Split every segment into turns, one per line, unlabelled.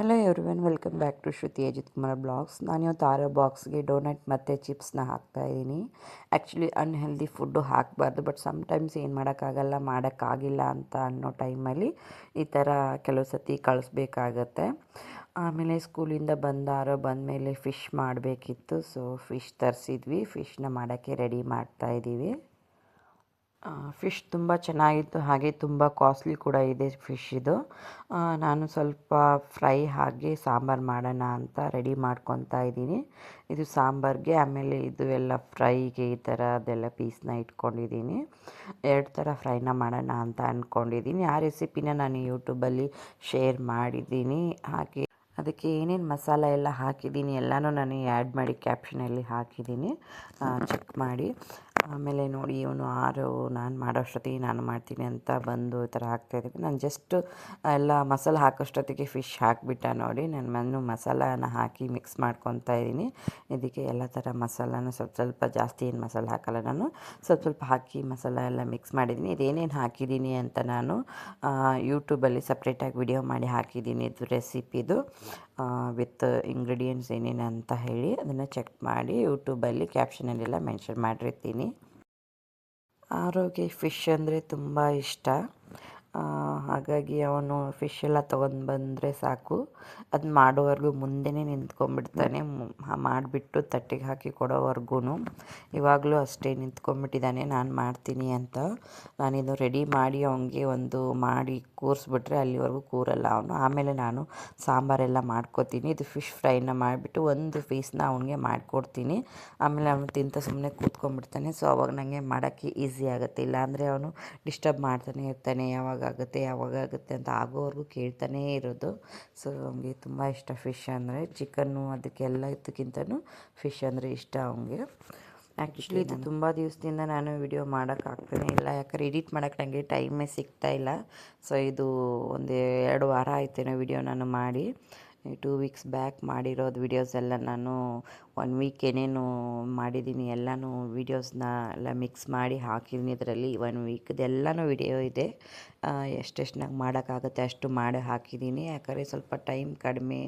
Hello everyone, welcome back to Shruti Ajith Kumar blogs. ನಾನಿವತ್ತು ಆರೋ ಬಾಕ್ಸ್ಗೆ ಡೋನಟ್ ಮತ್ತು ಚಿಪ್ಸ್ನ ಹಾಕ್ತಾಯಿದ್ದೀನಿ. ಆ್ಯಕ್ಚುಲಿ ಅನ್ಹೆಲ್ದಿ ಫುಡ್ಡು ಹಾಕಬಾರ್ದು, ಬಟ್ ಸಮ್ಟೈಮ್ಸ್ ಏನು ಮಾಡೋಕ್ಕಾಗಿಲ್ಲ ಅಂತ ಅನ್ನೋ ಟೈಮಲ್ಲಿ ಈ ಥರ ಕೆಲವು ಸತಿ ಕಳಿಸ್ಬೇಕಾಗತ್ತೆ. ಆಮೇಲೆ ಸ್ಕೂಲಿಂದ ಬಂದಮೇಲೆ ಫಿಶ್ ಮಾಡಬೇಕಿತ್ತು. So fish ತರಿಸಿದ್ವಿ. ಫಿಶ್ನ ಮಾಡೋಕ್ಕೆ ರೆಡಿ ಮಾಡ್ತಾಯಿದ್ದೀವಿ. ಫಿಶ್ ತುಂಬ ಚೆನ್ನಾಗಿತ್ತು, ಹಾಗೆ ತುಂಬ ಕಾಸ್ಟ್ಲಿ ಕೂಡ ಇದೆ ಫಿಶ್ ಇದು. ನಾನು ಸ್ವಲ್ಪ ಫ್ರೈ ಹಾಗೆ ಸಾಂಬಾರು ಮಾಡೋಣ ಅಂತ ರೆಡಿ ಮಾಡ್ಕೊತಾ ಇದ್ದೀನಿ. ಇದು ಸಾಂಬಾರಿಗೆ, ಆಮೇಲೆ ಇದು ಎಲ್ಲ ಫ್ರೈಗೆ ಈ ಥರ ಅದೆಲ್ಲ ಪೀಸ್ನ ಇಟ್ಕೊಂಡಿದ್ದೀನಿ. 2 ಥರ ಫ್ರೈನ ಮಾಡೋಣ ಅಂತ ಅಂದ್ಕೊಂಡಿದ್ದೀನಿ. ಆ ರೆಸಿಪಿನ ನಾನು ಯೂಟ್ಯೂಬಲ್ಲಿ ಶೇರ್ ಮಾಡಿದ್ದೀನಿ. ಹಾಗೆ ಅದಕ್ಕೆ ಏನೇನು ಮಸಾಲೆ ಎಲ್ಲ ಹಾಕಿದ್ದೀನಿ ಎಲ್ಲನೂ ನಾನು ಆ್ಯಡ್ ಮಾಡಿ ಕ್ಯಾಪ್ಷನಲ್ಲಿ ಹಾಕಿದ್ದೀನಿ, ಚೆಕ್ ಮಾಡಿ. ಆಮೇಲೆ ನೋಡಿ, ಇವನು ನಾನು ಮಾಡೋಷ್ಟೊತ್ತಿಗೆ ನಾನು ಮಾಡ್ತೀನಿ ಅಂತ ಬಂದು ಈ ಥರ ಹಾಕ್ತಾಯಿದ್ದೀನಿ. ನಾನು ಜಸ್ಟ್ ಎಲ್ಲ ಮಸಾಲೆ ಹಾಕೋಷ್ಟೊತ್ತಿಗೆ ಫಿಶ್ ಹಾಕಿಬಿಟ್ಟ ನೋಡಿ. ನಾನು ಮಸಾಲಾನ ಹಾಕಿ ಮಿಕ್ಸ್ ಮಾಡ್ಕೊತಾ ಇದ್ದೀನಿ. ಇದಕ್ಕೆ ಎಲ್ಲ ಥರ ಮಸಾಲಾನ ಸ್ವಲ್ಪ ಜಾಸ್ತಿ ಏನು ಮಸಾಲೆ ಹಾಕಲ್ಲ, ನಾನು ಸ್ವಲ್ಪ ಹಾಕಿ ಮಸಾಲ ಎಲ್ಲ ಮಿಕ್ಸ್ ಮಾಡಿದ್ದೀನಿ. ಇದೇನೇನು ಹಾಕಿದ್ದೀನಿ ಅಂತ ನಾನು ಯೂಟ್ಯೂಬಲ್ಲಿ ಸಪ್ರೇಟಾಗಿ ವಿಡಿಯೋ ಮಾಡಿ ಹಾಕಿದ್ದೀನಿ. ಇದು ರೆಸಿಪಿದು ವಿತ್ ಇಂಗ್ರೀಡಿಯೆಂಟ್ಸ್ ಏನೇನು ಅಂತ ಹೇಳಿ ಅದನ್ನು ಚೆಕ್ ಮಾಡಿ ಯೂಟ್ಯೂಬಲ್ಲಿ ಕ್ಯಾಪ್ಷನಲ್ಲೆಲ್ಲ ಮೆನ್ಷನ್ ಮಾಡಿರ್ತೀನಿ. ಆರೋಗ್ಯ ಫಿಶ್ ಅಂದರೆ ತುಂಬ ಇಷ್ಟ. ಹಾಗಾಗಿ ಅವನು ಫಿಶ್ ಎಲ್ಲ ತೊಗೊಂಡು ಬಂದರೆ ಸಾಕು, ಅದು ಮಾಡೋವರೆಗೂ ಮುಂದೆನೇ ನಿಂತ್ಕೊಂಡ್ಬಿಡ್ತಾನೆ. ಮಾಡಿಬಿಟ್ಟು ತಟ್ಟೆಗೆ ಹಾಕಿ ಕೊಡೋವರೆಗೂ ಇವಾಗಲೂ ಅಷ್ಟೇ ನಿಂತ್ಕೊಂಡ್ಬಿಟ್ಟಿದ್ದಾನೆ ನಾನು ಮಾಡ್ತೀನಿ ಅಂತ. ನಾನಿದು ರೆಡಿ ಮಾಡಿ ಅವನಿಗೆ ಒಂದು ಮಾಡಿ ಕೂರಿಸ್ಬಿಟ್ರೆ ಅಲ್ಲಿವರೆಗೂ ಕೂರಲ್ಲ ಅವನು. ಆಮೇಲೆ ನಾನು ಸಾಂಬಾರೆಲ್ಲ ಮಾಡ್ಕೋತೀನಿ. ಇದು ಫಿಶ್ ಫ್ರೈನ ಮಾಡಿಬಿಟ್ಟು ಒಂದು ಪೀಸ್ನ ಅವನಿಗೆ ಮಾಡಿಕೊಡ್ತೀನಿ. ಆಮೇಲೆ ಅವನು ತಿಂತ ಸುಮ್ಮನೆ ಕೂತ್ಕೊಂಡ್ಬಿಡ್ತಾನೆ. ಸೊ ಅವಾಗ ನನಗೆ ಮಾಡೋಕ್ಕೆ ಈಸಿ ಆಗುತ್ತೆ. ಇಲ್ಲಾಂದರೆ ಅವನು ಡಿಸ್ಟರ್ಬ್ ಮಾಡ್ತಾನೆ ಇರ್ತಾನೆ, ಯಾವಾಗಾಗುತ್ತೆ ಅಂತ ಆಗೋವರೆಗೂ ಕೇಳ್ತಾನೇ ಇರೋದು. ಸೊ ಅವನಿಗೆ ತುಂಬ ಇಷ್ಟ ಫಿಶ್ ಅಂದರೆ. ಚಿಕನ್ನು ಅದಕ್ಕೆಲ್ಲದಕ್ಕಿಂತನೂ ಫಿಶ್ ಅಂದರೆ ಇಷ್ಟ ಅವನಿಗೆ. ಆ್ಯಕ್ಚುಲಿ ಇದು ತುಂಬ ದಿವಸದಿಂದ ನಾನು ವಿಡಿಯೋ ಮಾಡೋಕ್ಕಾಗ್ತಾನೆ ಇಲ್ಲ, ಯಾಕಂದರೆ ಎಡಿಟ್ ಮಾಡೋಕ್ಕೆ ನನಗೆ ಟೈಮೇ ಸಿಗ್ತಾಯಿಲ್ಲ. ಸೊ ಇದು ಒಂದು 2 ವಾರ ಆಯ್ತೇನೋ ವಿಡಿಯೋ ನಾನು ಮಾಡಿ. 2 ವೀಕ್ಸ್ ಬ್ಯಾಕ್ ಮಾಡಿರೋದು ವಿಡಿಯೋಸ್ ಎಲ್ಲ ನಾನು 1 ವೀಕ್ ಏನೇನು ಮಾಡಿದ್ದೀನಿ ಎಲ್ಲನೂ ವೀಡಿಯೋಸ್ನ ಎಲ್ಲ ಮಿಕ್ಸ್ ಮಾಡಿ ಹಾಕಿದ್ದೀನಿ. ಇದರಲ್ಲಿ 1 ವೀಕ್ದೆಲ್ಲನೂ ವಿಡಿಯೋ ಇದೆ. ಎಷ್ಟೆಷ್ಟು ನಂಗೆ ಮಾಡೋಕ್ಕಾಗುತ್ತೆ ಅಷ್ಟು ಮಾಡಿ ಹಾಕಿದ್ದೀನಿ. ಯಾಕಂದರೆ ಸ್ವಲ್ಪ ಟೈಮ್ ಕಡಿಮೆ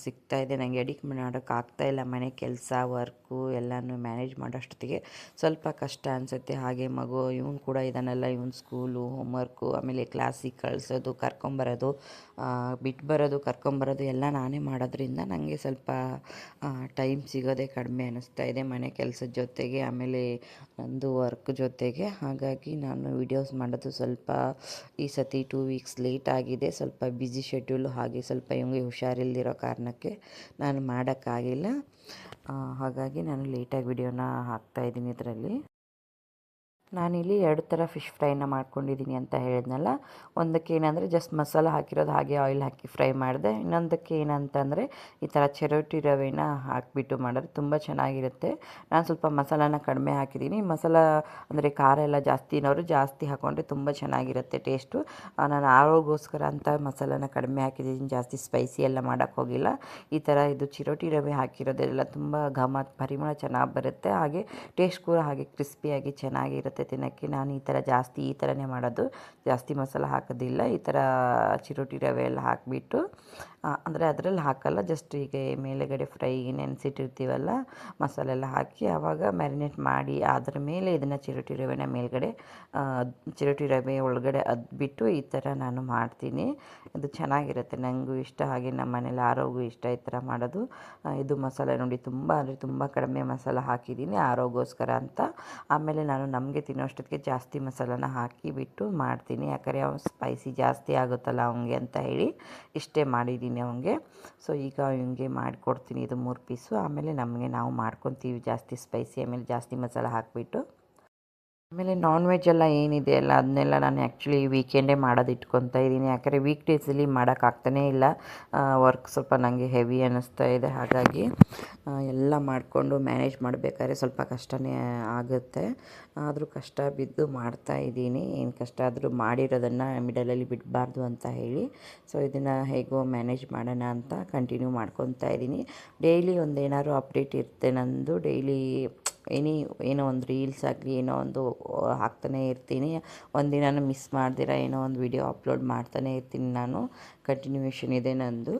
ಸಿಗ್ತಾಯಿದೆ ನನಗೆ, ಎಡಿಟ್ ಮಾಡೋಕ್ಕಾಗ್ತಾಯಿಲ್ಲ. ಮನೆ ಕೆಲಸ, ವರ್ಕು ಎಲ್ಲನೂ ಮ್ಯಾನೇಜ್ ಮಾಡೋಷ್ಟೊತ್ತಿಗೆ ಸ್ವಲ್ಪ ಕಷ್ಟ ಅನಿಸುತ್ತೆ. ಹಾಗೆ ಮಗು ಇವನು ಕೂಡ ಇದ್ದಾನಲ್ಲ, ಇವನು ಸ್ಕೂಲು, ಹೋಮ್ವರ್ಕು, ಆಮೇಲೆ ಕ್ಲಾಸಿಗೆ ಕಳಿಸೋದು, ಕರ್ಕೊಂಬರೋದು, ಬಿಟ್ಟು ಬರೋದು, ಕರ್ಕೊಂಬರೋದು ಎಲ್ಲ ನಾನೇ ಮಾಡೋದ್ರಿಂದ ನನಗೆ ಸ್ವಲ್ಪ ಟೈಮ್ ಸಿಗೋದೇ ಕಡಿಮೆ ಅನ್ನಿಸ್ತಾ ಇದೆ ಮನೆ ಕೆಲಸದ ಜೊತೆಗೆ, ಆಮೇಲೆ ನಂದು ವರ್ಕ್ ಜೊತೆಗೆ. ಹಾಗಾಗಿ ನಾನು ವಿಡಿಯೋಸ್ ಮಾಡೋದು ಸ್ವಲ್ಪ ಈ ಸತಿ 2 ವೀಕ್ಸ್ ಲೇಟ್ ಆಗಿದೆ. ಸ್ವಲ್ಪ ಬ್ಯುಸಿ ಶೆಡ್ಯೂಲು, ಹಾಗೆ ಸ್ವಲ್ಪ ಇವನಿಗೆ ಹುಷಾರಿಲ್ದಿರೋ ಕಾರಣಕ್ಕೆ ನಾನು ಮಾಡೋಕ್ಕಾಗಿಲ್ಲ. ಹಾಗಾಗಿ ನಾನು ಲೇಟಾಗಿ ವಿಡಿಯೋನ ಹಾಕ್ತಾಯಿದ್ದೀನಿ. ಇದರಲ್ಲಿ ನಾನಿಲ್ಲಿ 2 ಥರ ಫಿಶ್ ಫ್ರೈನ ಮಾಡ್ಕೊಂಡಿದ್ದೀನಿ ಅಂತ ಹೇಳಿದ್ನಲ್ಲ. ಒಂದಕ್ಕೆ ಏನಂದರೆ ಜಸ್ಟ್ ಮಸಾಲ ಹಾಕಿರೋದು, ಹಾಗೆ ಆಯಿಲ್ ಹಾಕಿ ಫ್ರೈ ಮಾಡಿದೆ. ಇನ್ನೊಂದಕ್ಕೆ ಏನಂತಂದರೆ ಈ ಥರ ಚಿರೋಟಿ ರವೆನ ಹಾಕಿಬಿಟ್ಟು ಮಾಡಿದ್ರೆ ತುಂಬ ಚೆನ್ನಾಗಿರುತ್ತೆ. ನಾನು ಸ್ವಲ್ಪ ಮಸಾಲಾನ ಕಡಿಮೆ ಹಾಕಿದ್ದೀನಿ. ಮಸಾಲ ಅಂದರೆ ಖಾರ ಎಲ್ಲ ಜಾಸ್ತಿನವರು ಜಾಸ್ತಿ ಹಾಕ್ಕೊಂಡ್ರೆ ತುಂಬ ಚೆನ್ನಾಗಿರುತ್ತೆ ಟೇಸ್ಟು. ನಾನು ಆರೋಗ್ಯಕ್ಕೋಸ್ಕರ ಅಂತ ಮಸಾಲಾನ ಕಡಿಮೆ ಹಾಕಿದ್ದೀನಿ, ಜಾಸ್ತಿ ಸ್ಪೈಸಿ ಎಲ್ಲ ಮಾಡೋಕ್ಕೆ ಹೋಗಿಲ್ಲ. ಈ ಥರ ಇದು ಚಿರೋಟಿ ರವೆ ಹಾಕಿರೋದೆಲ್ಲ ತುಂಬ ಪರಿಮಳ ಚೆನ್ನಾಗಿ ಬರುತ್ತೆ. ಹಾಗೆ ಟೇಸ್ಟ್ ಕೂಡ ಹಾಗೆ ಕ್ರಿಸ್ಪಿಯಾಗಿ ಚೆನ್ನಾಗಿರುತ್ತೆ ತಿನ್ನೋಕ್ಕೆ. ನಾನು ಈ ಥರನೇ ಮಾಡೋದು, ಜಾಸ್ತಿ ಮಸಾಲ ಹಾಕೋದಿಲ್ಲ. ಈ ಥರ ಚಿರೋಟಿ ರವೆ ಎಲ್ಲ ಹಾಕಿಬಿಟ್ಟು, ಅಂದರೆ ಅದರಲ್ಲಿ ಹಾಕಲ್ಲ, ಜಸ್ಟ್ ಹೀಗೆ ಮೇಲೆಗಡೆ ಫ್ರೈಗೆ ನೆನೆಸಿಟ್ಟಿರ್ತೀವಲ್ಲ ಮಸಾಲೆ ಎಲ್ಲ ಹಾಕಿ, ಆವಾಗ ಮ್ಯಾರಿನೇಟ್ ಮಾಡಿ ಅದ್ರ ಮೇಲೆ ಇದನ್ನು ಚಿರೋಟಿ ರವೆನ ಮೇಲ್ಗಡೆ ಚಿರೋಟಿ ರವೆ ಒಳಗಡೆ ಅದ್ಬಿಟ್ಟು ಈ ಥರ ನಾನು ಮಾಡ್ತೀನಿ. ಇದು ಚೆನ್ನಾಗಿರುತ್ತೆ, ನನಗೂ ಇಷ್ಟ, ಹಾಗೆ ನಮ್ಮ ಮನೇಲಿ ಆರೋಗ್ಯ ಇಷ್ಟ ಈ ಥರ ಮಾಡೋದು. ಇದು ಮಸಾಲೆ ನೋಡಿ ತುಂಬ ಕಡಿಮೆ ಮಸಾಲ ಹಾಕಿದ್ದೀನಿ ಆರೋಗ್ಯಕ್ಕೋಸ್ಕರ ಅಂತ. ಆಮೇಲೆ ನಾನು ನಮಗೆ ತಿನ್ನೋಷ್ಟೊತ್ತಿಗೆ ಜಾಸ್ತಿ ಮಸಾಲಾನ ಹಾಕಿಬಿಟ್ಟು ಮಾಡ್ತೀನಿ, ಯಾಕಂದರೆ ಅವ್ನು ಸ್ಪೈಸಿ ಜಾಸ್ತಿ ಆಗುತ್ತಲ್ಲ ಅವನಿಗೆ ಅಂತ ಹೇಳಿ ಇಷ್ಟೇ ಮಾಡಿದ್ದೀನಿ ಅವನಿಗೆ. ಸೊ ಈಗ ಇವನಿಗೆ ಮಾಡಿಕೊಡ್ತೀನಿ ಇದು 3 ಪೀಸು. ಆಮೇಲೆ ನಾವು ಮಾಡ್ಕೊತೀವಿ ಜಾಸ್ತಿ ಸ್ಪೈಸಿ, ಆಮೇಲೆ ಜಾಸ್ತಿ ಮಸಾಲ ಹಾಕಿಬಿಟ್ಟು. ಆಮೇಲೆ ನಾನ್ ವೆಜ್ ಎಲ್ಲ ಏನಿದೆ ಅಲ್ಲ ಅದನ್ನೆಲ್ಲ ನಾನು ಆ್ಯಕ್ಚುಲಿ ವೀಕೆಂಡೇ ಮಾಡೋದು ಇಟ್ಕೊತಾ ಇದ್ದೀನಿ. ಯಾಕಂದರೆ ವೀಕ್ ಡೇಸಲ್ಲಿ ಮಾಡೋಕ್ಕಾಗ್ತಾನೇ ಇಲ್ಲ, ವರ್ಕ್ ಸ್ವಲ್ಪ ನನಗೆ ಹೆವಿ ಅನ್ನಿಸ್ತಾ ಇದೆ. ಹಾಗಾಗಿ ಎಲ್ಲ ಮಾಡಿಕೊಂಡು ಮ್ಯಾನೇಜ್ ಮಾಡಬೇಕಾದ್ರೆ ಸ್ವಲ್ಪ ಕಷ್ಟನೇ ಆಗುತ್ತೆ. ಆದರೂ ಕಷ್ಟ ಬಿದ್ದು ಮಾಡ್ತಾಯಿದ್ದೀನಿ. ಏನು ಕಷ್ಟ ಆದರೂ ಮಾಡಿರೋದನ್ನು ಮಿಡಲಲ್ಲಿ ಬಿಡಬಾರ್ದು ಅಂತ ಹೇಳಿ. ಸೊ ಇದನ್ನು ಹೇಗೋ ಮ್ಯಾನೇಜ್ ಮಾಡೋಣ ಅಂತ ಕಂಟಿನ್ಯೂ ಮಾಡ್ಕೊತಾ ಇದ್ದೀನಿ. ಡೈಲಿ ಏನಾದ್ರು ಅಪ್ಡೇಟ್ ಇರುತ್ತೆ ನಂದು. ಡೈಲಿ ಏನೋ ಒಂದು ರೀಲ್ಸ್ ಆಗಲಿ ಏನೋ ಒಂದು ಹಾಕ್ತಾನೇ ಇರ್ತೀನಿ. ಒಂದಿನ ಮಿಸ್ ಮಾಡ್ದಿರ ಏನೋ ಒಂದು ವಿಡಿಯೋ ಅಪ್ಲೋಡ್ ಮಾಡ್ತಾನೇ ಇರ್ತೀನಿ ನಾನು ಕಂಟಿನ್ಯೂಷನ್ ಇದೆ ನಂದು.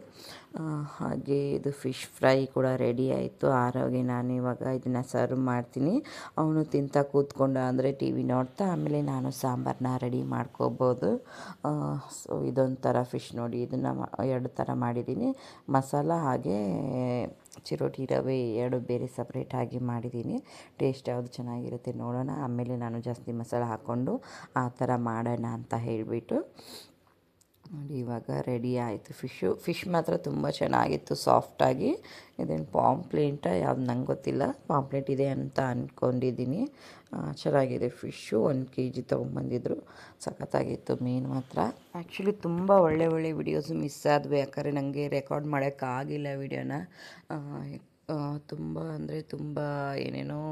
ಹಾಗೆ ಇದು ಫಿಶ್ ಫ್ರೈ ಕೂಡ ರೆಡಿ ಆಯಿತು. ಆರೋಗಿ ನಾನು ಇವಾಗ ಇದನ್ನು ಸರ್ವ್ ಮಾಡ್ತೀನಿ. ಅವನು ತಿಂತಾ ಕೂತ್ಕೊಂಡ ಅಂದರೆ ಟಿ ವಿ ನೋಡ್ತಾ, ಆಮೇಲೆ ನಾನು ಸಾಂಬಾರನ್ನ ರೆಡಿ ಮಾಡ್ಕೋಬೋದು. ಸೊ ಇದೊಂಥರ ಫಿಶ್ ನೋಡಿ, ಇದನ್ನು 2 ಥರ ಮಾಡಿದ್ದೀನಿ. ಮಸಾಲ ಹಾಗೆ ಚಿರೋಟಿ ರವೆ 2 ಬೇರೆ ಸಪ್ರೇಟಾಗಿ ಮಾಡಿದ್ದೀನಿ. ಟೇಸ್ಟ್ ಯಾವುದು ಚೆನ್ನಾಗಿರುತ್ತೆ ನೋಡೋಣ. ಆಮೇಲೆ ನಾನು ಜಾಸ್ತಿ ಮಸಾಲೆ ಹಾಕ್ಕೊಂಡು ಆ ಥರ ಮಾಡೋಣ ಅಂತ ಹೇಳಿಬಿಟ್ಟು ನೋಡಿ ಇವಾಗ ರೆಡಿ ಆಯಿತು ಫಿಶ್ ಮಾತ್ರ ತುಂಬ ಚೆನ್ನಾಗಿತ್ತು, ಸಾಫ್ಟಾಗಿ. ಇದೇನು ಪಾಂಪ್ಲೆಂಟ ಯಾವ್ದು ನಂಗೆ ಗೊತ್ತಿಲ್ಲ, ಪಾಂಪ್ಲೆಟ್ ಇದೆ ಅಂತ ಅಂದ್ಕೊಂಡಿದ್ದೀನಿ. ಚೆನ್ನಾಗಿದೆ ಫಿಶ್ಶು. 1 kg ತೊಗೊಂಬಂದಿದ್ರು, ಸಖತ್ತಾಗಿತ್ತು ಮೀನು ಮಾತ್ರ. ಆ್ಯಕ್ಚುಲಿ ತುಂಬ ಒಳ್ಳೆ ವಿಡಿಯೋಸು ಮಿಸ್ ಆದವು, ಯಾಕಂದರೆ ನನಗೆ ರೆಕಾರ್ಡ್ ಮಾಡೋಕ್ಕಾಗಿಲ್ಲ ವಿಡಿಯೋನ. ತುಂಬ ಅಂದರೆ ತುಂಬ ಏನೇನೋ